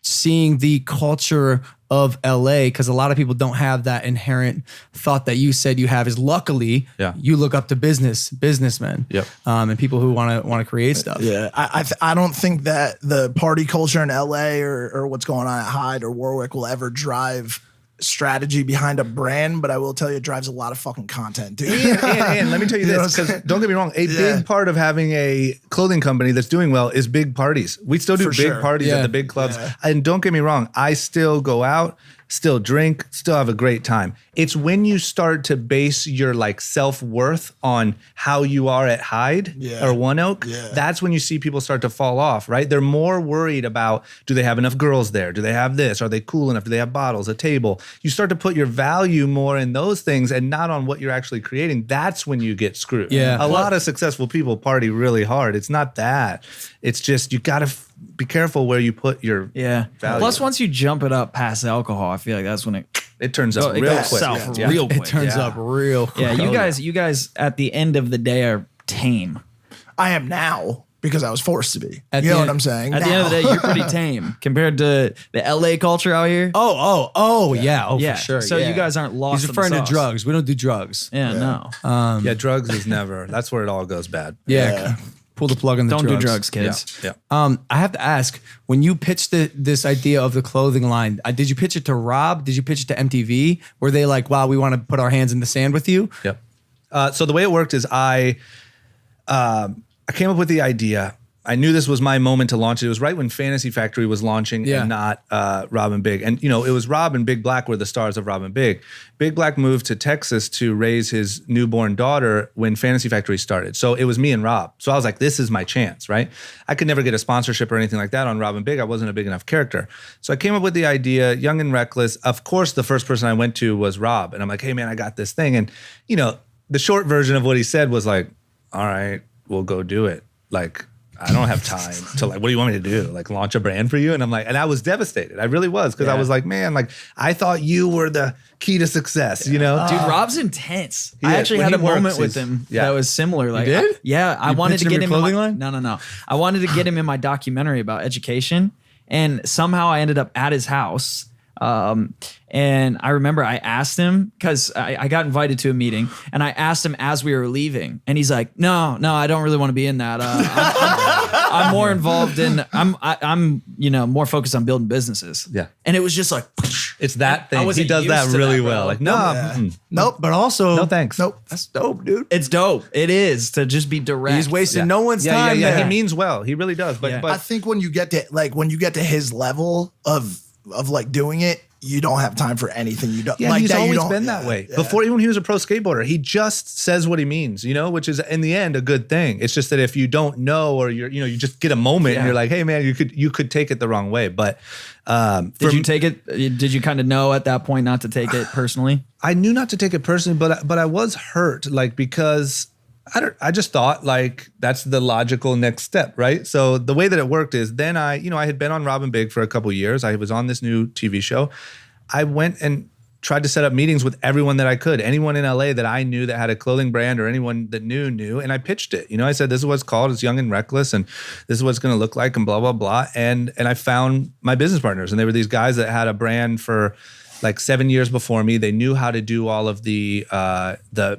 [SPEAKER 2] seeing the culture of LA, because a lot of people don't have that inherent thought that you said you have. Is luckily you look up to businessmen, and people who want to create stuff.
[SPEAKER 3] Yeah, I don't think that the party culture in LA or what's going on at Hyde or Warwick will ever drive strategy behind a brand, but I will tell you it drives a lot of fucking content, dude.
[SPEAKER 1] And let me tell you this, because don't get me wrong, a big part of having a clothing company that's doing well is big parties. We still do big parties at the big clubs. And don't get me wrong, I still go out, still drink, still have a great time. It's when you start to base your self-worth on how you are at Hyde or One Oak, that's when you see people start to fall off, right? They're more worried about, do they have enough girls there? Do they have this? Are they cool enough? Do they have bottles, a table? You start to put your value more in those things and not on what you're actually creating. That's when you get screwed.
[SPEAKER 2] Yeah.
[SPEAKER 1] A lot of successful people party really hard. It's not that. It's just, you got to be careful where you put your value.
[SPEAKER 4] Plus, once you jump it up past alcohol, I feel like that's when
[SPEAKER 1] it turns up real
[SPEAKER 4] goes
[SPEAKER 1] quick.
[SPEAKER 4] south real quick.
[SPEAKER 2] It turns up real quick.
[SPEAKER 4] Yeah, you guys at the end of the day are tame.
[SPEAKER 3] I am now because I was forced to be.
[SPEAKER 2] At
[SPEAKER 3] You
[SPEAKER 2] the
[SPEAKER 3] know
[SPEAKER 2] end-
[SPEAKER 3] what I'm saying?
[SPEAKER 4] At the end of the day, you're pretty tame compared to the LA culture out here.
[SPEAKER 2] Yeah,
[SPEAKER 4] yeah,
[SPEAKER 2] for sure.
[SPEAKER 4] So you guys aren't lost.
[SPEAKER 2] He's
[SPEAKER 4] in the
[SPEAKER 2] referring to
[SPEAKER 4] sauce.
[SPEAKER 2] drugs. We don't do drugs.
[SPEAKER 4] Yeah, no.
[SPEAKER 1] Yeah, drugs is never. That's where it all goes bad.
[SPEAKER 2] Yeah. Pull the plug on the
[SPEAKER 4] Don't
[SPEAKER 2] drugs.
[SPEAKER 4] do drugs, kids.
[SPEAKER 1] Yeah.
[SPEAKER 2] I have to ask, when you pitched this idea of the clothing line, did you pitch it to Rob? Did you pitch it to MTV? Were they like, wow, we want to put our hands in the sand with you?
[SPEAKER 1] Yep. So the way it worked is I came up with the idea. I knew this was my moment to launch it. It was right when Fantasy Factory was launching and not Rob and Big. And, it was Rob and Big Black were the stars of Rob and Big. Big Black moved to Texas to raise his newborn daughter when Fantasy Factory started. So it was me and Rob. So I was like, this is my chance, right? I could never get a sponsorship or anything like that on Rob and Big. I wasn't a big enough character. So I came up with the idea, young and reckless. Of course, the first person I went to was Rob. And I'm like, hey, man, I got this thing. And, the short version of what he said was like, all right, we'll go do it. I don't have time to what do you want me to do? Launch a brand for you? And I'm like, and I was devastated. I really was. Cause I was like, man, I thought you were the key to success,
[SPEAKER 4] Dude, Rob's intense.
[SPEAKER 1] He
[SPEAKER 4] I
[SPEAKER 1] is.
[SPEAKER 4] actually
[SPEAKER 1] When
[SPEAKER 4] had a
[SPEAKER 1] he works,
[SPEAKER 4] moment with
[SPEAKER 1] he's-
[SPEAKER 4] him
[SPEAKER 1] yeah.
[SPEAKER 4] that was similar. Like,
[SPEAKER 2] did?
[SPEAKER 4] I wanted
[SPEAKER 2] pitched
[SPEAKER 4] to
[SPEAKER 2] him
[SPEAKER 4] get
[SPEAKER 2] your
[SPEAKER 4] him in
[SPEAKER 2] clothing
[SPEAKER 4] my,
[SPEAKER 2] line?
[SPEAKER 4] No. I wanted to get him in my documentary about education. And somehow I ended up at his house. And I remember I asked him, because I got invited to a meeting, and I asked him as we were leaving, and he's like, no, I don't really want to be in that. I'm more involved in, I'm more focused on building businesses.
[SPEAKER 1] Yeah.
[SPEAKER 4] And it was just like,
[SPEAKER 1] It's that
[SPEAKER 4] I
[SPEAKER 1] thing. He
[SPEAKER 4] wasn't
[SPEAKER 1] does that
[SPEAKER 4] used to
[SPEAKER 1] really
[SPEAKER 4] that, bro.
[SPEAKER 1] well. No,
[SPEAKER 3] Nope.
[SPEAKER 2] But also,
[SPEAKER 1] no thanks.
[SPEAKER 3] Nope.
[SPEAKER 2] that's dope, dude.
[SPEAKER 4] it's dope. It is to just be direct.
[SPEAKER 2] He's wasting no one's
[SPEAKER 1] Yeah,
[SPEAKER 2] time.
[SPEAKER 1] yeah.
[SPEAKER 2] there.
[SPEAKER 1] He means well. He really does. But
[SPEAKER 4] Yeah.
[SPEAKER 3] I think when you get to his level of doing it, you don't have time for anything. You don't.
[SPEAKER 1] yeah, he's
[SPEAKER 3] that you
[SPEAKER 1] always
[SPEAKER 3] don't-
[SPEAKER 1] been that
[SPEAKER 3] yeah,
[SPEAKER 1] way.
[SPEAKER 3] yeah.
[SPEAKER 1] Before even when he was a pro skateboarder, he just says what he means, which is in the end a good thing. It's just that if you don't know or you just get a moment and you're like, hey man, you could take it the wrong way. But
[SPEAKER 4] Did you take it? Did you kind of know at that point not to take it personally?
[SPEAKER 1] I knew not to take it personally, but I was hurt, because I just thought that's the logical next step, right? So the way that it worked is then I had been on Rob and Big for a couple years. I was on this new TV show. I went and tried to set up meetings with everyone that I could, anyone in LA that I knew that had a clothing brand or anyone that knew, and I pitched it. I said, this is what it's called. It's Young and Reckless, and this is what it's going to look like, and blah, blah, blah. And I found my business partners, and they were these guys that had a brand for like 7 years before me. They knew how to do all of the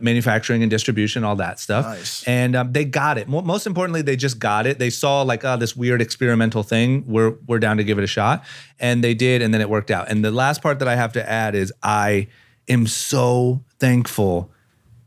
[SPEAKER 1] manufacturing and distribution, all that stuff.
[SPEAKER 3] Nice.
[SPEAKER 1] And they got it. Most importantly, they just got it. They saw like, oh, this weird experimental thing. We're down to give it a shot. And they did, and then it worked out. And the last part that I have to add is I am so thankful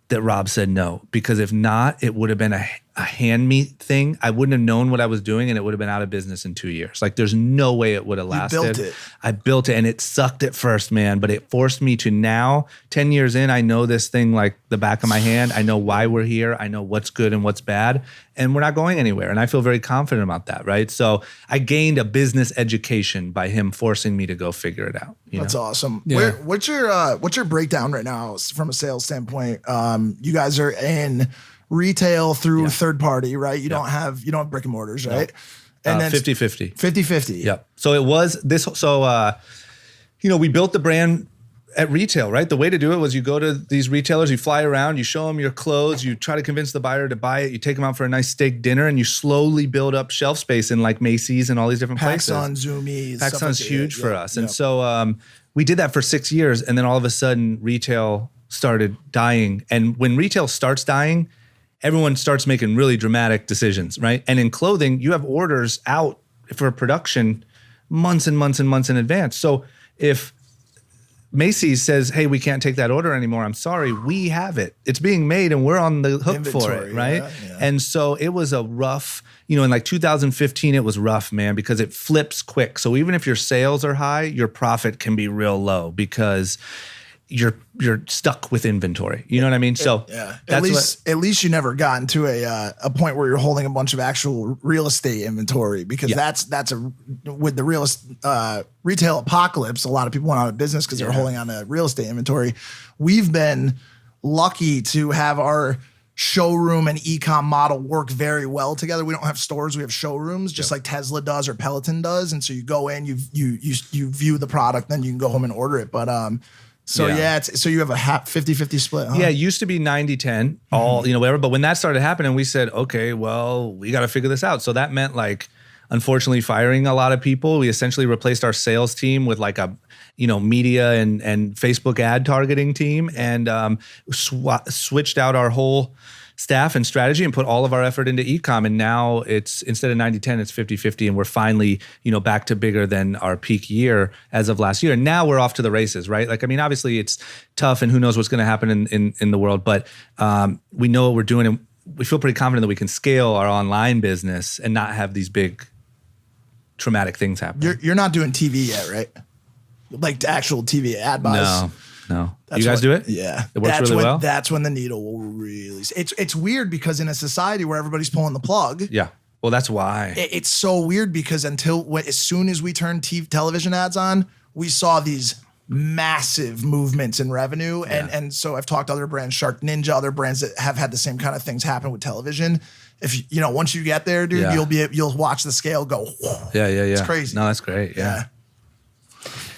[SPEAKER 1] that Rob said no, because if not, it would have been a hand me thing. I wouldn't have known what I was doing, and it would have been out of business in 2 years. Like there's no way it would have lasted.
[SPEAKER 3] built it.
[SPEAKER 1] I built it, and it sucked at first, man, but it forced me to now, 10 years in, I know this thing like the back of my hand. I know why we're here. I know what's good and what's bad, and we're not going anywhere. And I feel very confident about that, right? So I gained a business education by him forcing me to go figure it out.
[SPEAKER 3] That's awesome.
[SPEAKER 2] Yeah.
[SPEAKER 3] What's your breakdown right now from a sales standpoint? You guys are in retail through third party, right? You don't have brick and mortars, right? And then
[SPEAKER 1] 50-50.
[SPEAKER 3] 50-50.
[SPEAKER 1] Yep. So it was this. So, we built the brand at retail, right? The way to do it was you go to these retailers, you fly around, you show them your clothes, you try to convince the buyer to buy it, you take them out for a nice steak dinner, and you slowly build up shelf space in like Macy's and all these different places.
[SPEAKER 3] PacSun, Zoomies.
[SPEAKER 1] PacSun's huge for us. And so we did that for 6 years, and then all of a sudden retail started dying. And when retail starts dying, everyone starts making really dramatic decisions, right? And in clothing, you have orders out for production months and months and months in advance. So if Macy's says, hey, we can't take that order anymore, I'm sorry, we have it. It's being made and we're on the hook for it, right?
[SPEAKER 3] Yeah.
[SPEAKER 1] And so it was a rough, in like 2015, it was rough, man, because it flips quick. So even if your sales are high, your profit can be real low because you're stuck with inventory. You know what I mean? So
[SPEAKER 3] at least you never got into a point where you're holding a bunch of actual real estate inventory, because that's with the retail apocalypse, a lot of people went out of business because they're holding on to real estate inventory. We've been lucky to have our showroom and e-com model work very well together. We don't have stores, we have showrooms, just like Tesla does or Peloton does. And so you go in, you view the product, then you can go home and order it. But so you have a 50-50 split, huh?
[SPEAKER 1] Yeah, it used to be 90-10, all, whatever. But when that started happening, we said, okay, well, we got to figure this out. So that meant like, unfortunately, firing a lot of people. We essentially replaced our sales team with like a, media and Facebook ad targeting team, and switched out our whole staff and strategy and put all of our effort into e-com. And now it's, instead of 90-10, it's 50-50. And we're finally, back to bigger than our peak year as of last year. And now we're off to the races, right? Like, I mean, obviously it's tough and who knows what's going to happen in the world, but we know what we're doing, and we feel pretty confident that we can scale our online business and not have these big traumatic things happen.
[SPEAKER 3] You're not doing TV yet, right? Like actual TV ad buys.
[SPEAKER 1] No. You guys do it?
[SPEAKER 3] Yeah.
[SPEAKER 1] It works really well?
[SPEAKER 3] That's when the needle will really... It's weird because in a society where everybody's pulling the plug...
[SPEAKER 1] Yeah. Well, that's why.
[SPEAKER 3] It's so weird because as soon as we turned television ads on, we saw these massive movements in revenue. And so I've talked to other brands, Shark Ninja, other brands that have had the same kind of things happen with television. If once you get there, dude, you'll watch the scale go. Whoa.
[SPEAKER 1] Yeah.
[SPEAKER 3] It's crazy.
[SPEAKER 1] No, that's great. Yeah.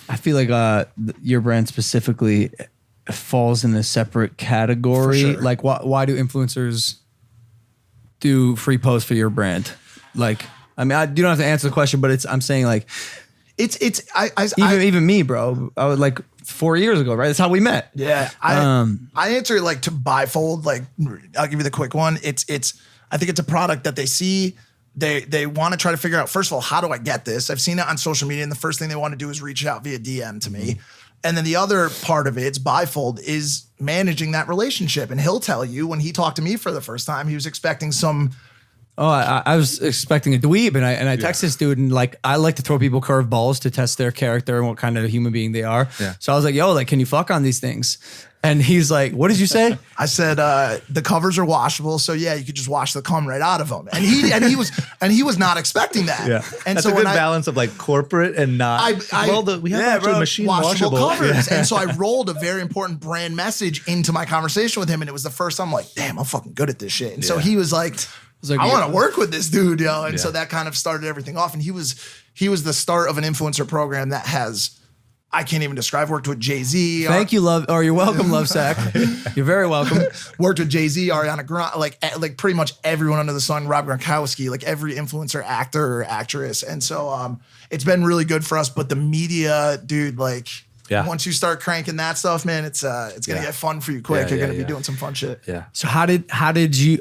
[SPEAKER 2] I feel like your brand specifically falls in a separate category.
[SPEAKER 3] For sure.
[SPEAKER 2] Like, why do influencers do free posts for your brand? Like, I mean, you don't have to answer the question, but I'm saying like, even me, bro. I was like 4 years ago, right? That's how we met.
[SPEAKER 3] Yeah, I answer it like to bifold. Like, I'll give you the quick one. I think it's a product that they see. They want to try to figure out, first of all, how do I get this? I've seen it on social media, and the first thing they want to do is reach out via DM to me. And then the other part of it's bifold is managing that relationship. And he'll tell you when he talked to me for the first time, he was expecting some...
[SPEAKER 2] Oh, I was expecting a dweeb, and I text this dude, and like, I like to throw people curveballs to test their character and what kind of human being they are. Yeah. So I was like, yo, like, can you fuck on these things? And he's like, what did you say?
[SPEAKER 3] I said, the covers are washable, so yeah, you could just wash the cum right out of them. And he was not expecting that.
[SPEAKER 1] Yeah,
[SPEAKER 3] and
[SPEAKER 1] that's
[SPEAKER 3] so
[SPEAKER 1] a good balance of like corporate and not. We have actually machine washable
[SPEAKER 3] covers, and so I rolled a very important brand message into my conversation with him, and it was the first time I'm like, damn, I'm fucking good at this shit. And so he was like, I want to work with this dude, yo. And so that kind of started everything off. And he was the start of an influencer program that has, I can't even describe, worked with Jay-Z.
[SPEAKER 2] Thank you, love. Or you're welcome, Love Sack. You're very welcome.
[SPEAKER 3] Worked with Jay-Z, Ariana Grande, like pretty much everyone under the sun, Rob Gronkowski, like every influencer, actor or actress. And so it's been really good for us. But the media, dude, like
[SPEAKER 1] Yeah.
[SPEAKER 3] Once you start cranking that stuff, man, it's gonna get fun for you quick. You're gonna be doing some fun shit.
[SPEAKER 1] Yeah.
[SPEAKER 2] So how did you?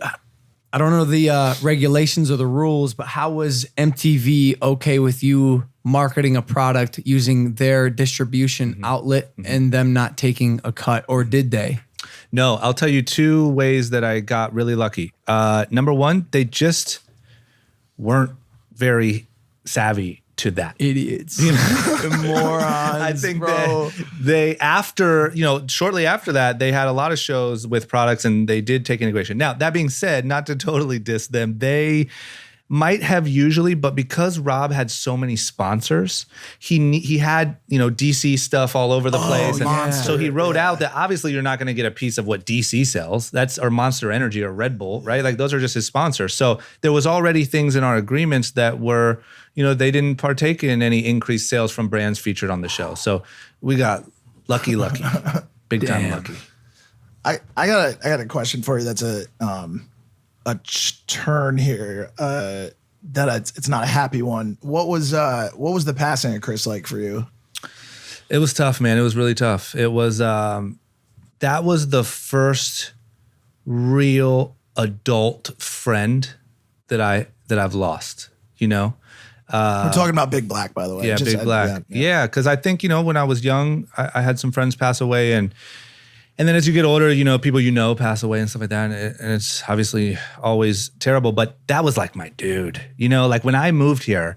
[SPEAKER 2] I don't know the regulations or the rules, but how was MTV okay with you marketing a product using their distribution outlet and them not taking a cut, or did they?
[SPEAKER 1] No, I'll tell you 2 ways that I got really lucky. Number one, they just weren't very savvy to that.
[SPEAKER 2] Idiots.
[SPEAKER 4] Morons.
[SPEAKER 1] I think
[SPEAKER 4] bro.
[SPEAKER 1] that they after, shortly after that, they had a lot of shows with products and they did take integration. Now, that being said, not to totally diss them, they might have usually, but because Rob had so many sponsors, he had, DC stuff all over the place. And so he wrote out that obviously you're not going to get a piece of what DC sells. That's or Monster Energy or Red Bull, right? Like those are just his sponsors. So there was already things in our agreements that were, they didn't partake in any increased sales from brands featured on the show. So we got lucky, big time lucky.
[SPEAKER 3] I got a question for you. That's a turn here. It's not a happy one. What was the passing of Chris like for you?
[SPEAKER 1] It was tough, man. It was really tough. It was that was the first real adult friend that I've lost.
[SPEAKER 3] We're talking about Big Black, by the way.
[SPEAKER 1] Yeah, Big Black. Yeah, because I think when I was young, I had some friends pass away, and then as you get older, people pass away and stuff like that, and it's obviously always terrible. But that was like my dude. Like when I moved here,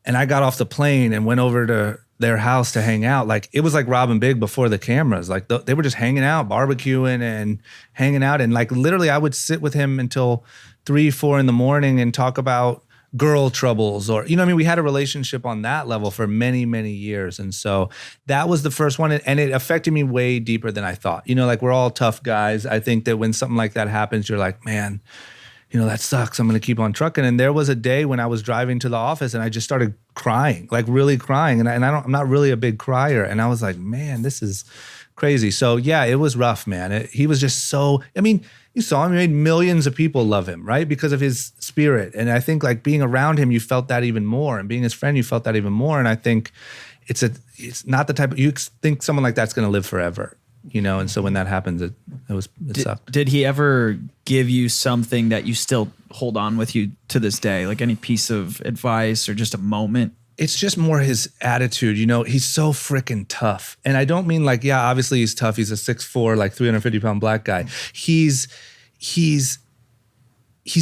[SPEAKER 1] and I got off the plane and went over to their house to hang out. Like it was like Rob and Big before the cameras. Like they were just hanging out, barbecuing and hanging out, and like literally, I would sit with him until 3, 4 in the morning and talk about girl troubles or, we had a relationship on that level for many, many years. And so that was the first one. And it affected me way deeper than I thought. Like we're all tough guys. I think that when something like that happens, you're like, man, that sucks. I'm going to keep on trucking. And there was a day when I was driving to the office and I just started crying, like really crying. And I'm not really a big crier. And I was like, man, this is crazy. So yeah, it was rough, man. He was just so, you saw him, he made millions of people love him, right? Because of his spirit. And I think like being around him, you felt that even more. And being his friend, you felt that even more. And I think it's not the type of, you think someone like that's going to live forever, And so when that happens, it sucked.
[SPEAKER 4] Did he ever give you something that you still hold on with you to this day? Like any piece of advice or just a moment?
[SPEAKER 1] It's just more his attitude. He's so freaking tough. And I don't mean like, yeah, obviously he's tough. He's a 6'4", like 350-pound black guy. He's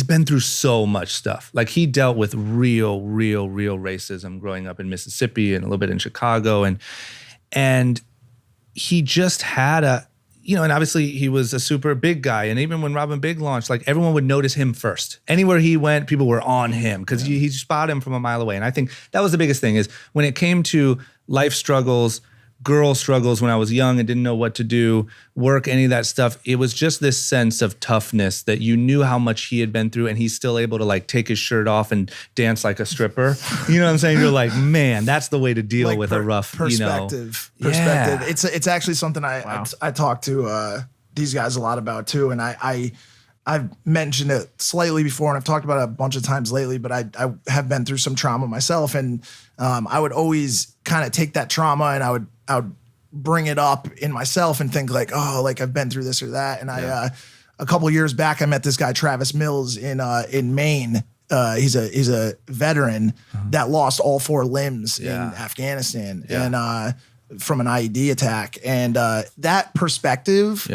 [SPEAKER 1] been through so much stuff. Like he dealt with real racism growing up in Mississippi and a little bit in Chicago. And he just had and obviously he was a super big guy. And even when Robin Big launched, like everyone would notice him first. Anywhere he went, people were on him because he spotted him from a mile away. And I think that was the biggest thing is when it came to life struggles, girl struggles when I was young and didn't know what to do, work, any of that stuff. It was just this sense of toughness that you knew how much he had been through and he's still able to like take his shirt off and dance like a stripper. You know what I'm saying? You're like, man, that's the way to deal with a rough,
[SPEAKER 3] perspective.
[SPEAKER 1] Yeah.
[SPEAKER 3] It's actually something I talk to these guys a lot about too. And I've mentioned it slightly before and I've talked about it a bunch of times lately, but I have been through some trauma myself. And I would always kind of take that trauma and I would bring it up in myself and think like, oh, like I've been through this or that. And a couple of years back, I met this guy, Travis Mills in Maine. He's a veteran that lost all 4 limbs in Afghanistan and from an IED attack. And that perspective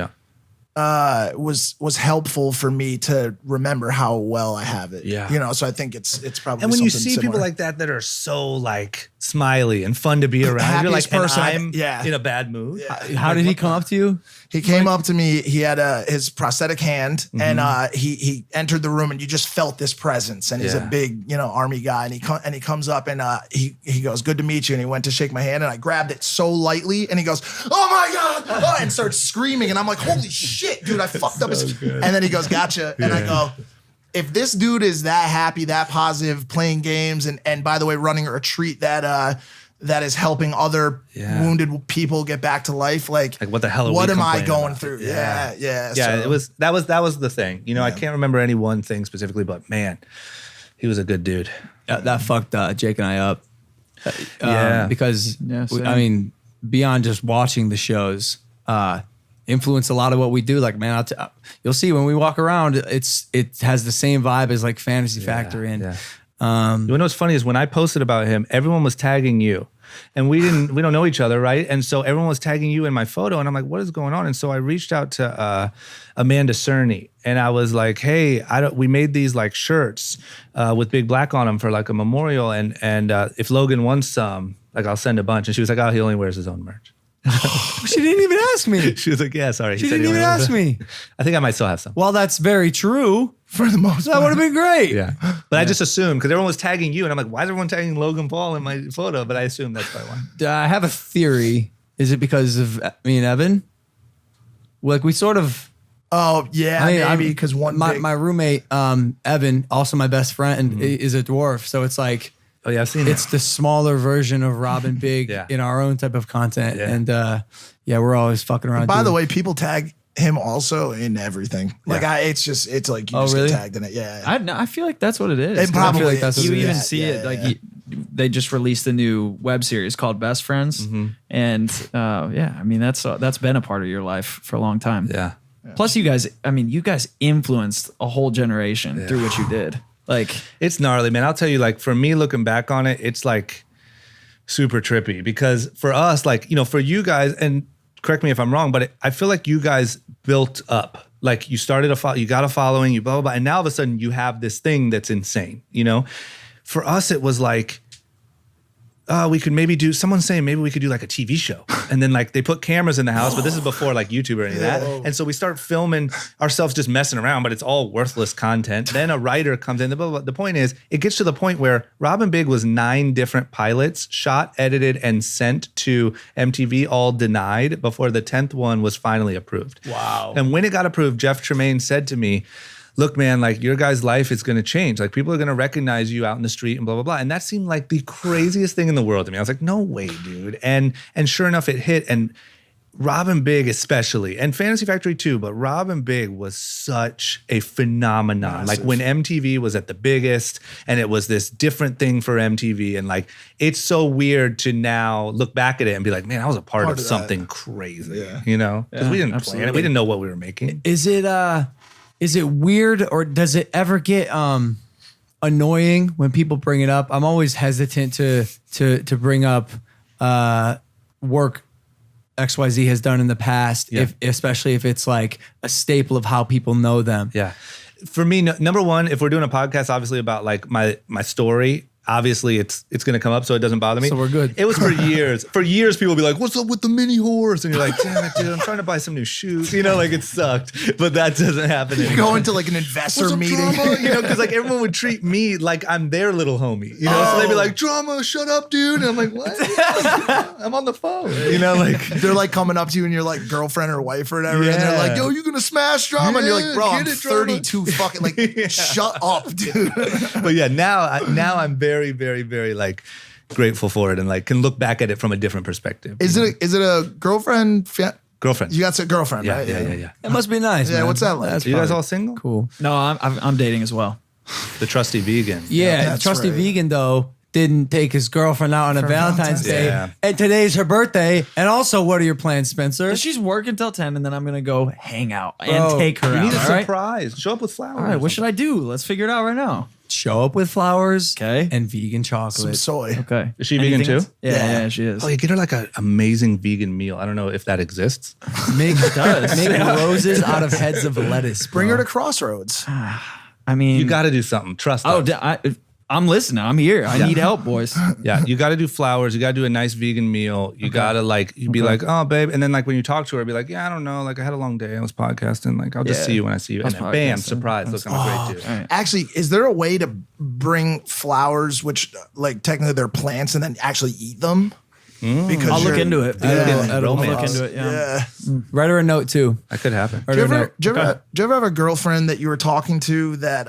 [SPEAKER 3] was helpful for me to remember how well I have it.
[SPEAKER 1] Yeah.
[SPEAKER 3] So I think it's probably.
[SPEAKER 1] And when you
[SPEAKER 3] something
[SPEAKER 1] see
[SPEAKER 3] similar.
[SPEAKER 1] people like that are so like smiley and fun to be around, you're like,
[SPEAKER 3] person
[SPEAKER 1] I'm in a bad mood.
[SPEAKER 3] Yeah.
[SPEAKER 2] How did he come up to you?
[SPEAKER 3] He came up to me. He had his prosthetic hand, and he entered the room, and you just felt this presence. And he's a big, army guy. And he comes up, and he goes, "Good to meet you." And he went to shake my hand, and I grabbed it so lightly, and he goes, "Oh my god!" And starts screaming, and I'm like, "Holy shit, dude! I fucked up." And then he goes, "Gotcha." And I go, if this dude is that happy, that positive, playing games, and by the way, running a retreat that is helping other wounded people get back to life, like
[SPEAKER 1] what the hell are
[SPEAKER 3] what
[SPEAKER 1] we
[SPEAKER 3] am I going
[SPEAKER 1] about?
[SPEAKER 3] through?
[SPEAKER 1] Yeah.
[SPEAKER 3] So,
[SPEAKER 1] that was the thing. I can't remember any one thing specifically, but man, he was a good dude.
[SPEAKER 2] That fucked Jake and I up.
[SPEAKER 1] Yeah.
[SPEAKER 2] Because
[SPEAKER 4] Yeah, same.
[SPEAKER 2] I mean, beyond just watching the shows, influence a lot of what we do. Like, man, you'll see when we walk around, it has the same vibe as like Fantasy Factory. And
[SPEAKER 1] you know what's funny is when I posted about him, everyone was tagging you. And we don't know each other, right? And so everyone was tagging you in my photo, and I'm like, what is going on? And so I reached out to Amanda Cerny, and I was like, hey, we made these like shirts with Big Black on them for like a memorial, and if Logan wants some, like I'll send a bunch. And she was like, oh, he only wears his own merch.
[SPEAKER 2] She didn't even ask me.
[SPEAKER 1] She was like, yeah, sorry.
[SPEAKER 2] She didn't even ask me.
[SPEAKER 1] I think I might still have some.
[SPEAKER 2] Well, that's very true.
[SPEAKER 3] For the most
[SPEAKER 2] That would have been great.
[SPEAKER 1] Yeah. But I just assumed, because everyone was tagging you, and I'm like, why is everyone tagging Logan Paul in my photo? But I assumed that's probably why.
[SPEAKER 2] I have a theory. Is it because of me and Evan? Like we sort of.
[SPEAKER 3] Oh yeah, maybe because
[SPEAKER 2] my roommate Evan, also my best friend, is a dwarf. So it's like,
[SPEAKER 1] oh yeah, I've seen
[SPEAKER 2] it's the smaller version of Rob and Big in our own type of content, and we're always fucking around.
[SPEAKER 3] By the way, people tag him also in everything. Like it's like you just get tagged in it. Yeah.
[SPEAKER 4] I feel like that's what it is.
[SPEAKER 3] It probably
[SPEAKER 2] I feel like that's
[SPEAKER 4] you
[SPEAKER 2] what it
[SPEAKER 4] even
[SPEAKER 2] is.
[SPEAKER 4] see it like they just released a new web series called Best Friends, and I mean that's been a part of your life for a long time.
[SPEAKER 1] Yeah.
[SPEAKER 4] Plus, you guys influenced a whole generation through what you did. Like,
[SPEAKER 1] it's gnarly, man. I'll tell you, like, for me looking back on it, it's like super trippy, because for us, like, you know, for you guys, and correct me if I'm wrong, but I feel like you guys built up. Like, you started you got a following, you blah, blah, blah, and now all of a sudden you have this thing that's insane, you know? For us, it was like, we could maybe someone's saying maybe we could do like a TV show. And then like they put cameras in the house, but this is before like YouTube or any of that. And so we start filming ourselves just messing around, but it's all worthless content. Then a writer comes in. The point is, it gets to the point where Rob and Big was 9 different pilots, shot, edited, and sent to MTV, all denied before the 10th one was finally approved.
[SPEAKER 2] Wow.
[SPEAKER 1] And when it got approved, Jeff Tremaine said to me, look, man, like your guy's life is going to change. Like people are going to recognize you out in the street and blah, blah, blah. And that seemed like the craziest thing in the world to me. I was like, no way, dude. And sure enough, it hit. And Rob and Big especially, and Fantasy Factory too, but Rob and Big was such a phenomenon. Massive. Like when MTV was at the biggest, and it was this different thing for MTV. And like, it's so weird to now look back at it and be like, man, I was a part of something crazy, you know? Because we didn't plan it. We didn't know what we were making.
[SPEAKER 2] Is it weird, or does it ever get annoying when people bring it up? I'm always hesitant to bring up work XYZ has done in the past, especially if it's like a staple of how people know them.
[SPEAKER 1] Yeah. For me, number one, if we're doing a podcast, obviously about like my story, obviously it's going to come up, so it doesn't bother me.
[SPEAKER 2] So we're good.
[SPEAKER 1] It was for years. For years, people would be like, what's up with the mini horse? And you're like, damn it, dude, I'm trying to buy some new shoes. You know, like it sucked. But that doesn't happen anymore.
[SPEAKER 3] You go into like an investor meeting.
[SPEAKER 1] Drama? You know, because like everyone would treat me like I'm their little homie. You know, so they'd be like, Drama, shut up, dude. And I'm like, what? I'm on the phone. You know, like.
[SPEAKER 3] They're like coming up to you and you're like girlfriend or wife or whatever. And they're like, yo, you going to smash Drama? And you're like, bro, I'm 32 fucking like, shut up, dude.
[SPEAKER 1] But yeah, now I'm very, very, very like grateful for it, and like can look back at it from a different perspective.
[SPEAKER 3] Is it a girlfriend?
[SPEAKER 1] Girlfriend.
[SPEAKER 3] You got a girlfriend, right?
[SPEAKER 1] Yeah.
[SPEAKER 2] That must be nice.
[SPEAKER 3] Yeah,
[SPEAKER 2] man.
[SPEAKER 3] what's that like?
[SPEAKER 2] That's
[SPEAKER 1] Are you guys
[SPEAKER 2] probably
[SPEAKER 1] all single?
[SPEAKER 2] cool.
[SPEAKER 4] No, I'm dating as well.
[SPEAKER 1] The trusty vegan.
[SPEAKER 2] Yeah,
[SPEAKER 3] that's
[SPEAKER 2] trusty
[SPEAKER 3] right.
[SPEAKER 2] vegan though didn't take his girlfriend out on a Valentine's Day,
[SPEAKER 1] Yeah.
[SPEAKER 2] and today's her birthday. And also, what are your plans, Spencer?
[SPEAKER 4] She's working till 10, and then I'm gonna go hang out
[SPEAKER 2] Bro,
[SPEAKER 4] and take her
[SPEAKER 1] You
[SPEAKER 4] out.
[SPEAKER 1] need a
[SPEAKER 4] all right?
[SPEAKER 1] surprise. Show up with flowers.
[SPEAKER 4] All right, what should I do? Let's figure it out right now.
[SPEAKER 2] Show up with flowers,
[SPEAKER 4] Okay.
[SPEAKER 2] and vegan
[SPEAKER 3] Some
[SPEAKER 2] chocolate.
[SPEAKER 3] soy.
[SPEAKER 4] Okay.
[SPEAKER 1] Is she vegan too?
[SPEAKER 4] else? Yeah, she is.
[SPEAKER 1] Oh, you get her like an amazing vegan meal. I don't know if that exists.
[SPEAKER 2] Make roses out of heads of lettuce.
[SPEAKER 3] Bring her to Crossroads.
[SPEAKER 4] I mean,
[SPEAKER 1] You got to do something. Trust
[SPEAKER 4] Oh,
[SPEAKER 1] us.
[SPEAKER 4] I'm listening. I'm here. I need help, boys.
[SPEAKER 1] Yeah, you got to do flowers. You got to do a nice vegan meal. You got to like, you'd be like, oh, babe. And then like when you talk to her, be like, yeah, I don't know. Like I had a long day. I was podcasting. Like I'll just
[SPEAKER 4] Yeah.
[SPEAKER 1] see you when I see you. And then bam,
[SPEAKER 4] podcasting.
[SPEAKER 1] surprise. Look, I'm a great dude.
[SPEAKER 3] Actually, is there a way to bring flowers, which like technically they're plants, and then actually eat them? Because
[SPEAKER 4] I'll look
[SPEAKER 3] you're-
[SPEAKER 4] into it.
[SPEAKER 3] Yeah.
[SPEAKER 4] I'll look
[SPEAKER 1] Romance.
[SPEAKER 4] into it. Yeah.
[SPEAKER 3] Yeah.
[SPEAKER 2] Write her a note too.
[SPEAKER 1] That could happen.
[SPEAKER 2] Write
[SPEAKER 3] Do you
[SPEAKER 2] her a
[SPEAKER 3] ever,
[SPEAKER 2] note.
[SPEAKER 3] do you ever have a girlfriend that you were talking to that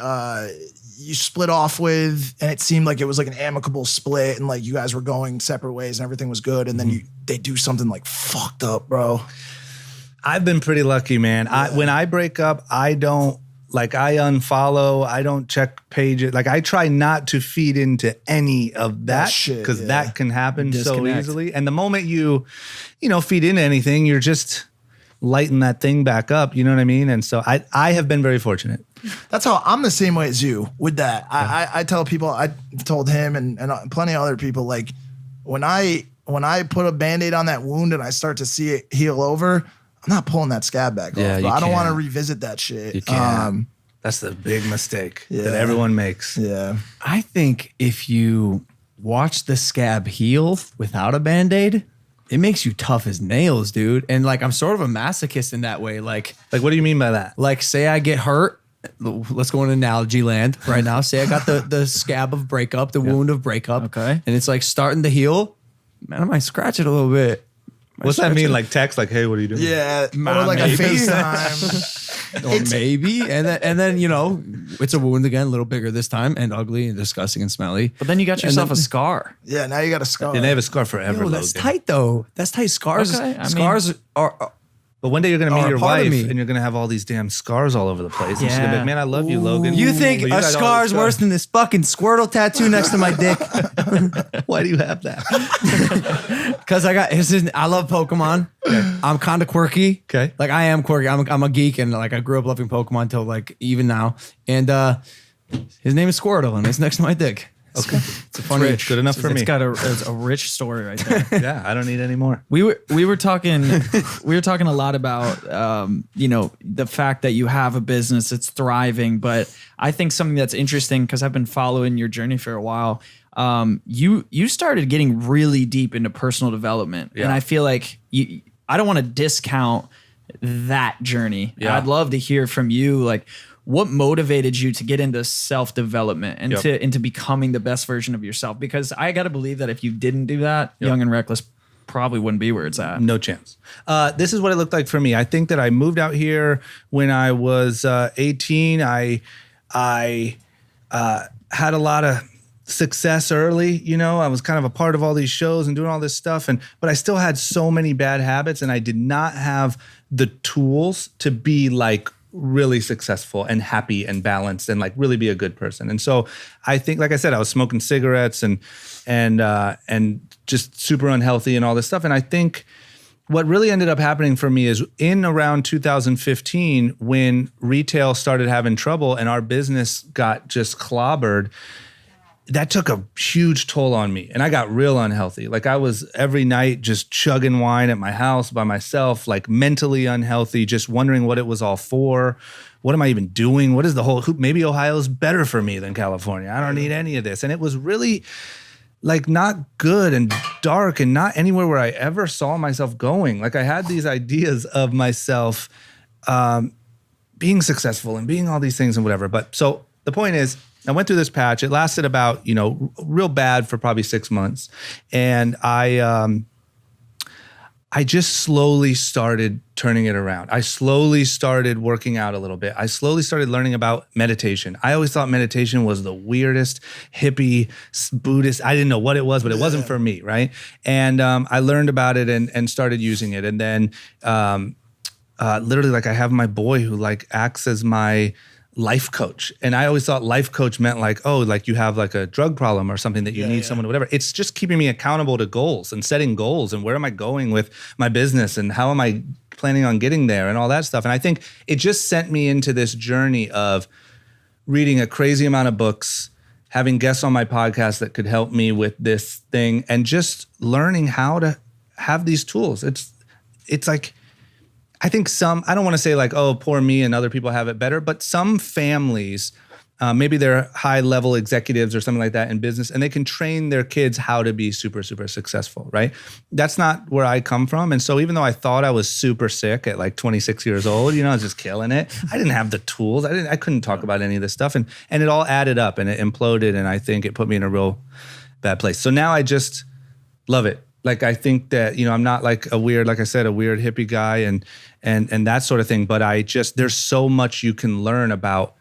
[SPEAKER 3] you split off with, and it seemed like it was like an amicable split, and like you guys were going separate ways, and everything was good, and then they do something like fucked up, bro.
[SPEAKER 1] I've been pretty lucky, man. When I break up, I don't Like I unfollow, I don't check pages. Like I try not to feed into any of that
[SPEAKER 3] shit,
[SPEAKER 1] because that can happen so
[SPEAKER 4] Disconnect.
[SPEAKER 1] easily. And the moment you feed into anything, you're just lighten that thing back up. You know what I mean? And so I have been very fortunate.
[SPEAKER 3] That's how I'm the same way as you with that. I tell people, I told him and plenty of other people, like when I put a Band-Aid on that wound and I start to see it heal over, I'm not pulling that scab back off.
[SPEAKER 1] you
[SPEAKER 3] I don't want to
[SPEAKER 1] can't.
[SPEAKER 3] revisit that shit.
[SPEAKER 1] You can't. That's the big mistake that
[SPEAKER 3] Yeah.
[SPEAKER 1] everyone makes.
[SPEAKER 3] Yeah.
[SPEAKER 2] I think if you watch the scab heal without a Band-Aid, it makes you tough as nails, dude. And like, I'm sort of a masochist in that way. Like
[SPEAKER 1] Like, what do you mean by that?
[SPEAKER 2] say I get hurt. Let's go into analogy land right now. Say I got the scab of breakup, the wound of breakup.
[SPEAKER 4] Okay.
[SPEAKER 2] And it's like starting to heal. Man, I might scratch it a little bit.
[SPEAKER 1] What's that mean? Like text, like, hey, what are you doing?
[SPEAKER 3] Yeah.
[SPEAKER 2] Ma-
[SPEAKER 3] Or like a
[SPEAKER 2] maybe.
[SPEAKER 3] FaceTime.
[SPEAKER 2] Or maybe. And then, it's a wound again, a little bigger this time and ugly and disgusting and smelly.
[SPEAKER 4] But then you got
[SPEAKER 2] And
[SPEAKER 4] yourself
[SPEAKER 2] then-
[SPEAKER 4] a scar.
[SPEAKER 3] Yeah. Now you got a scar.
[SPEAKER 1] And they have a scar forever.
[SPEAKER 2] Yo, that's
[SPEAKER 1] Logan.
[SPEAKER 2] tight though. That's tight. Scars.
[SPEAKER 4] Okay, I mean-
[SPEAKER 2] Scars are.
[SPEAKER 1] But one day you're gonna meet
[SPEAKER 2] Are a
[SPEAKER 1] your
[SPEAKER 2] part of
[SPEAKER 1] wife
[SPEAKER 2] me.
[SPEAKER 1] and you're gonna have all these damn scars all over the place. And she's gonna be
[SPEAKER 4] Yeah.
[SPEAKER 1] like, man, I love you, Logan.
[SPEAKER 2] You think
[SPEAKER 1] But you
[SPEAKER 2] a
[SPEAKER 1] got all
[SPEAKER 2] scar is
[SPEAKER 1] these
[SPEAKER 2] worse than this fucking Squirtle tattoo next to my dick?
[SPEAKER 1] Why do you have that?
[SPEAKER 2] Because I love Pokemon. I'm kind of quirky.
[SPEAKER 1] Okay.
[SPEAKER 2] Like I am quirky. I'm a geek and like I grew up loving Pokemon till like even now. And his name is Squirtle and it's next to my dick.
[SPEAKER 1] Okay.
[SPEAKER 2] It's a funny.
[SPEAKER 1] Good enough for me.
[SPEAKER 4] It's got a rich story right there.
[SPEAKER 1] Yeah, I don't need any more.
[SPEAKER 4] We were talking a lot about the fact that you have a business that's thriving, but I think something that's interesting because I've been following your journey for a while. You started getting really deep into personal development,
[SPEAKER 1] Yeah.
[SPEAKER 4] and I feel like I don't want to discount that journey.
[SPEAKER 1] Yeah.
[SPEAKER 4] I'd love to hear from you, like what motivated you to get into self-development and
[SPEAKER 1] Yep.
[SPEAKER 4] into becoming the best version of yourself? Because I got to believe that if you didn't do that,
[SPEAKER 1] Yep.
[SPEAKER 4] Young and Reckless probably wouldn't be where it's at.
[SPEAKER 1] No chance. This is what it looked like for me. I think that I moved out here when I was 18. I had a lot of success early. I was kind of a part of all these shows and doing all this stuff. But I still had so many bad habits and I did not have the tools to be like really successful and happy and balanced and like really be a good person. And so I think, like I said, I was smoking cigarettes and just super unhealthy and all this stuff. And I think what really ended up happening for me is in around 2015, when retail started having trouble and our business got just clobbered, that took a huge toll on me and I got real unhealthy. Like I was every night just chugging wine at my house by myself, like mentally unhealthy, just wondering what it was all for. What am I even doing? What is the whole, maybe Ohio's better for me than California. I don't need any of this. And it was really like not good and dark and not anywhere where I ever saw myself going. Like I had these ideas of myself being successful and being all these things and whatever. But so the point is, I went through this patch. It lasted about, real bad for probably 6 months. And I just slowly started turning it around. I slowly started working out a little bit. I slowly started learning about meditation. I always thought meditation was the weirdest hippie Buddhist. I didn't know what it was, but it wasn't for me, right? And I learned about it and started using it. And then literally like I have my boy who like acts as my life coach. And I always thought life coach meant like, oh, like you have like a drug problem or something that you need someone, whatever. It's just keeping me accountable to goals and setting goals and where am I going with my business and how am I planning on getting there and all that stuff. And I think it just sent me into this journey of reading a crazy amount of books, having guests on my podcast that could help me with this thing and just learning how to have these tools. It's like, I think I don't want to say like, oh, poor me and other people have it better, but some families, maybe they're high level executives or something like that in business, and they can train their kids how to be super, super successful, right? That's not where I come from. And so even though I thought I was super sick at like 26 years old, I was just killing it. I didn't have the tools. I couldn't talk about any of this stuff. And it all added up and it imploded. And I think it put me in a real bad place. So now I just love it. Like, I think that, I'm not like a weird hippie guy and that sort of thing, but there's so much you can learn about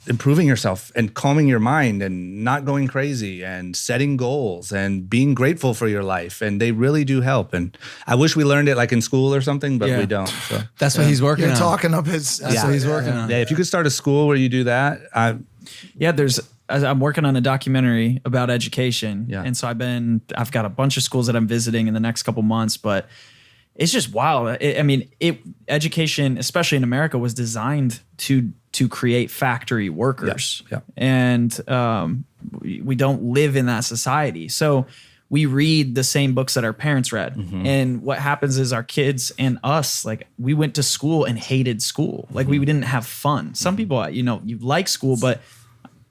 [SPEAKER 1] improving yourself and calming your mind and not going crazy and setting goals and being grateful for your life. And they really do help. And I wish we learned it like in school or something, but we don't. So
[SPEAKER 2] That's what he's working
[SPEAKER 3] You're
[SPEAKER 2] on.
[SPEAKER 3] talking up his.
[SPEAKER 2] That's what he's working on.
[SPEAKER 1] yeah, if you could start a school where you do that,
[SPEAKER 4] I'm working on a documentary about education.
[SPEAKER 1] Yeah.
[SPEAKER 4] And so I've got a bunch of schools that I'm visiting in the next couple months, but it's just wild. Education, especially in America, was designed to create factory workers.
[SPEAKER 1] Yeah.
[SPEAKER 4] And we don't live in that society. So we read the same books that our parents read.
[SPEAKER 1] Mm-hmm.
[SPEAKER 4] And what happens is our kids and us, like, we went to school and hated school. Like, we didn't have fun. Some people, you like school, but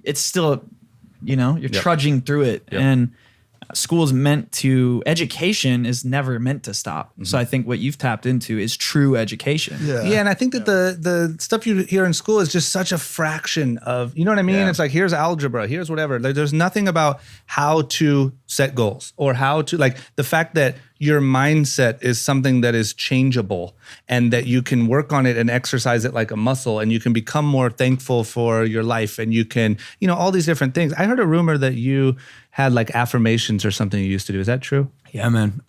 [SPEAKER 4] it's still, you're trudging through it.
[SPEAKER 1] Yep.
[SPEAKER 4] And education is never meant to stop. So I think what you've tapped into is true education.
[SPEAKER 1] Yeah, and I think that the stuff you hear in school is just such a fraction of, you know what I mean?
[SPEAKER 2] Yeah.
[SPEAKER 1] It's like, here's algebra, here's whatever. There's nothing about how to set goals or how to, like, the fact that your mindset is something that is changeable and that you can work on it and exercise it like a muscle, and you can become more thankful for your life, and you can, all these different things. I heard a rumor that you had like affirmations or something you used to do. Is that true?
[SPEAKER 2] Yeah, man.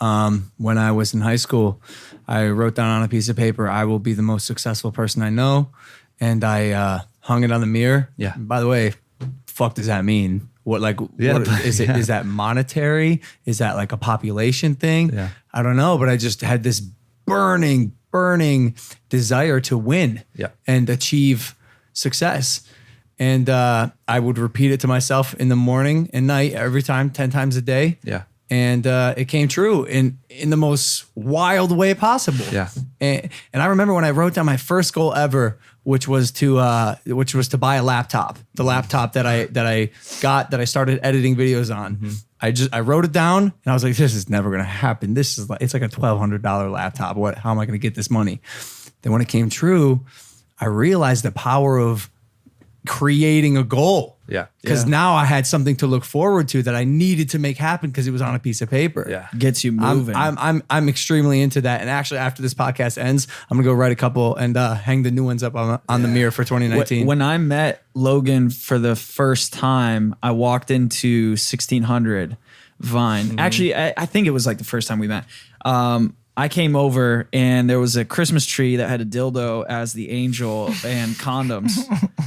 [SPEAKER 2] When I was in high school, I wrote down on a piece of paper, "I will be the most successful person I know." And I hung it on the mirror.
[SPEAKER 1] Yeah.
[SPEAKER 2] And by the way, fuck does that mean? What is it?
[SPEAKER 1] Yeah.
[SPEAKER 2] Is that monetary? Is that like a population thing?
[SPEAKER 1] Yeah.
[SPEAKER 2] I don't know, but I just had this burning desire to win and achieve success. And I would repeat it to myself in the morning and night, every time, 10 times a day.
[SPEAKER 1] Yeah.
[SPEAKER 2] And it came true in the most wild way possible.
[SPEAKER 1] Yeah.
[SPEAKER 2] And I remember when I wrote down my first goal ever, which was to buy a laptop, the laptop that I started editing videos on.
[SPEAKER 1] Mm-hmm.
[SPEAKER 2] I wrote it down and I was like, this is never going to happen. It's like a $1,200 laptop. How am I going to get this money? Then when it came true, I realized the power of creating a goal.
[SPEAKER 1] Yeah.
[SPEAKER 2] Because now I had something to look forward to that I needed to make happen because it was on a piece of paper.
[SPEAKER 1] Yeah.
[SPEAKER 4] Gets you moving.
[SPEAKER 2] I'm extremely into that. And actually, after this podcast ends, I'm gonna go write a couple and hang the new ones up on the mirror for 2019.
[SPEAKER 4] When I met Logan for the first time, I walked into 1600 Vine.
[SPEAKER 1] Mm-hmm.
[SPEAKER 4] Actually, I think it was like the first time we met. I came over and there was a Christmas tree that had a dildo as the angel and condoms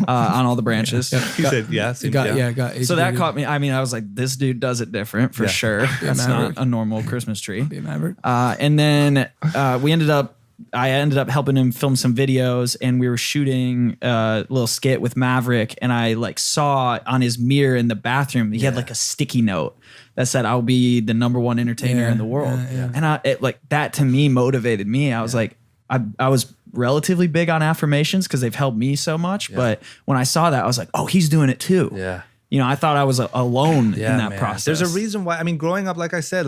[SPEAKER 4] on all the branches.
[SPEAKER 1] He said, yes.
[SPEAKER 4] So that caught me. I mean, I was like, this dude does it different for sure. That's not a normal Christmas tree. And then I ended up helping him film some videos, and we were shooting a little skit with Maverick, and I like saw on his mirror in the bathroom, he had like a sticky note that said, "I'll be the #1 entertainer in the world." And it that to me motivated me. I was like, I was relatively big on affirmations because they've helped me so much. But when I saw that, I was like, oh, he's doing it too.
[SPEAKER 1] Yeah.
[SPEAKER 4] I thought I was alone in that process.
[SPEAKER 1] There's a reason why. I mean, growing up, like I said,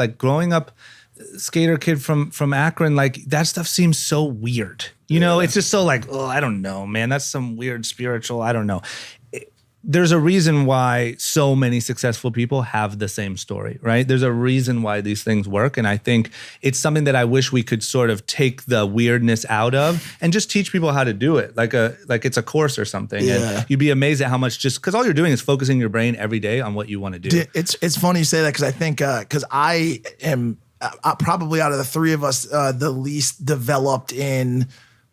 [SPEAKER 1] skater kid from Akron, like that stuff seems so weird. It's just so like, oh, I don't know, man. That's some weird spiritual, I don't know. There's a reason why so many successful people have the same story, right? There's a reason why these things work. And I think it's something that I wish we could sort of take the weirdness out of and just teach people how to do it. Like it's a course or something. Yeah. And you'd be amazed at how much, just because all you're doing is focusing your brain every day on what you want to do.
[SPEAKER 3] It's funny you say that, because I think, because I am probably out of the three of us, the least developed in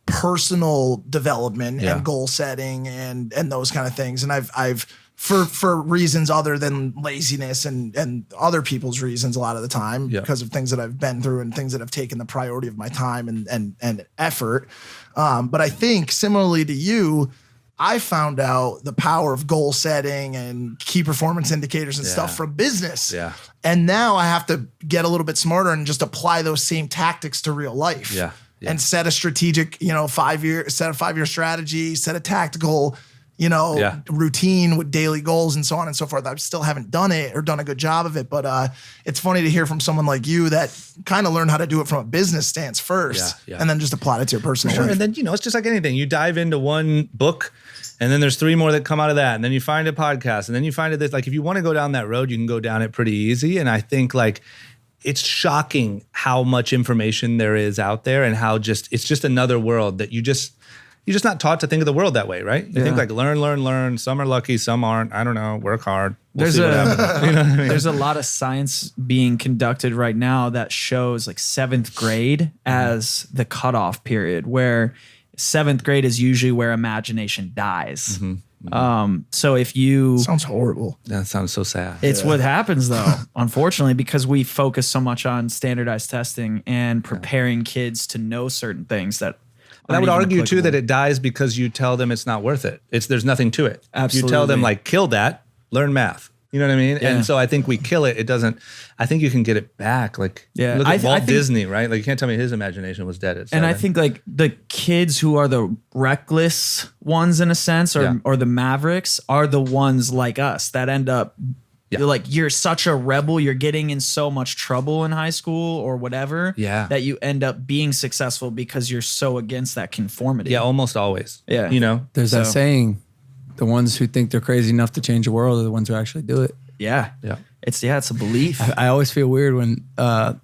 [SPEAKER 3] personal development and goal setting and those kind of things. And I've for reasons other than laziness and other people's reasons a lot of the time, because of things that I've been through and things that have taken the priority of my time and effort. But I think similarly to you, I found out the power of goal setting and key performance indicators and stuff from business. Yeah. And now I have to get a little bit smarter and just apply those same tactics to real life. Yeah. And set a strategic, 5-year strategy, set a tactical, routine with daily goals and so on and so forth. I still haven't done it or done a good job of it, but it's funny to hear from someone like you that kind of learned how to do it from a business stance first and then just apply it to your personal life.
[SPEAKER 1] And then, it's just like anything. You dive into one book and then there's 3 more that come out of that. And then you find a podcast and then you find this. Like, if you want to go down that road, you can go down it pretty easy. And I think it's shocking how much information there is out there and how it's just another world that you're just not taught to think of the world that way, right? You think like learn. Some are lucky, some aren't. I don't know. Work hard. We'll see what happens. You know what I mean?
[SPEAKER 4] There's a lot of science being conducted right now that shows like 7th grade as the cutoff period, where 7th grade is usually where imagination dies. So if you
[SPEAKER 3] Sounds horrible.
[SPEAKER 1] That sounds so sad.
[SPEAKER 4] it's what happens though, unfortunately, because we focus so much on standardized testing and preparing kids to know certain things that.
[SPEAKER 1] But I would
[SPEAKER 4] aren't even
[SPEAKER 1] argue too that
[SPEAKER 4] applicable.
[SPEAKER 1] it dies because you tell them it's not worth it. There's nothing to it.
[SPEAKER 4] Absolutely.
[SPEAKER 1] You tell them like, kill that, learn math. You know what I mean?
[SPEAKER 4] Yeah.
[SPEAKER 1] And so I think we kill it. It doesn't. I think you can get it back. Like,
[SPEAKER 4] Yeah.
[SPEAKER 1] look
[SPEAKER 4] I
[SPEAKER 1] at
[SPEAKER 4] th- I
[SPEAKER 1] Walt
[SPEAKER 4] think-
[SPEAKER 1] Disney, right? Like, you can't tell me his imagination was dead.
[SPEAKER 4] And I think like the kids who are the reckless ones in a sense, or the mavericks, are the ones like us that end up like, you're such a rebel, you're getting in so much trouble in high school or whatever, that you end up being successful because you're so against that conformity.
[SPEAKER 1] almost always.
[SPEAKER 4] Yeah.
[SPEAKER 1] You know,
[SPEAKER 2] There's that
[SPEAKER 4] So-
[SPEAKER 2] saying, the ones who think they're crazy enough to change the world are the ones who actually do it.
[SPEAKER 4] Yeah. It's a belief.
[SPEAKER 2] I always feel weird when a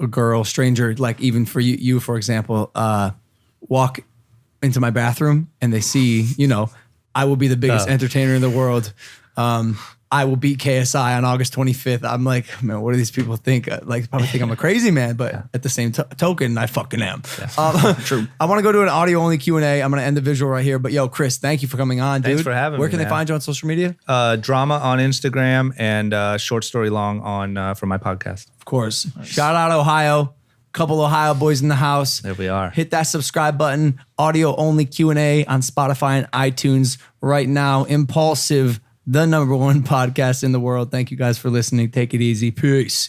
[SPEAKER 2] girl, stranger, like even for you for example, walk into my bathroom and they see, I will be the biggest entertainer in the world. I will beat KSI on August 25th. I'm like, man, what do these people think? Like, probably think I'm a crazy man, but at the same token, I fucking am. True. I want to go to an audio only Q&A. I'm going to end the visual right here. But yo, Chris, thank you for coming on, dude.
[SPEAKER 1] Thanks for having
[SPEAKER 2] Where
[SPEAKER 1] me,
[SPEAKER 2] can they
[SPEAKER 1] man.
[SPEAKER 2] find you on social media?
[SPEAKER 1] Drama on Instagram and Short Story Long on for my podcast.
[SPEAKER 2] Of course. Shout out Ohio. Couple Ohio boys in the house.
[SPEAKER 1] There we are.
[SPEAKER 2] Hit that subscribe button. Audio only Q&A on Spotify and iTunes right now. Impaulsive, the #1 podcast in the world. Thank you guys for listening. Take it easy. Peace.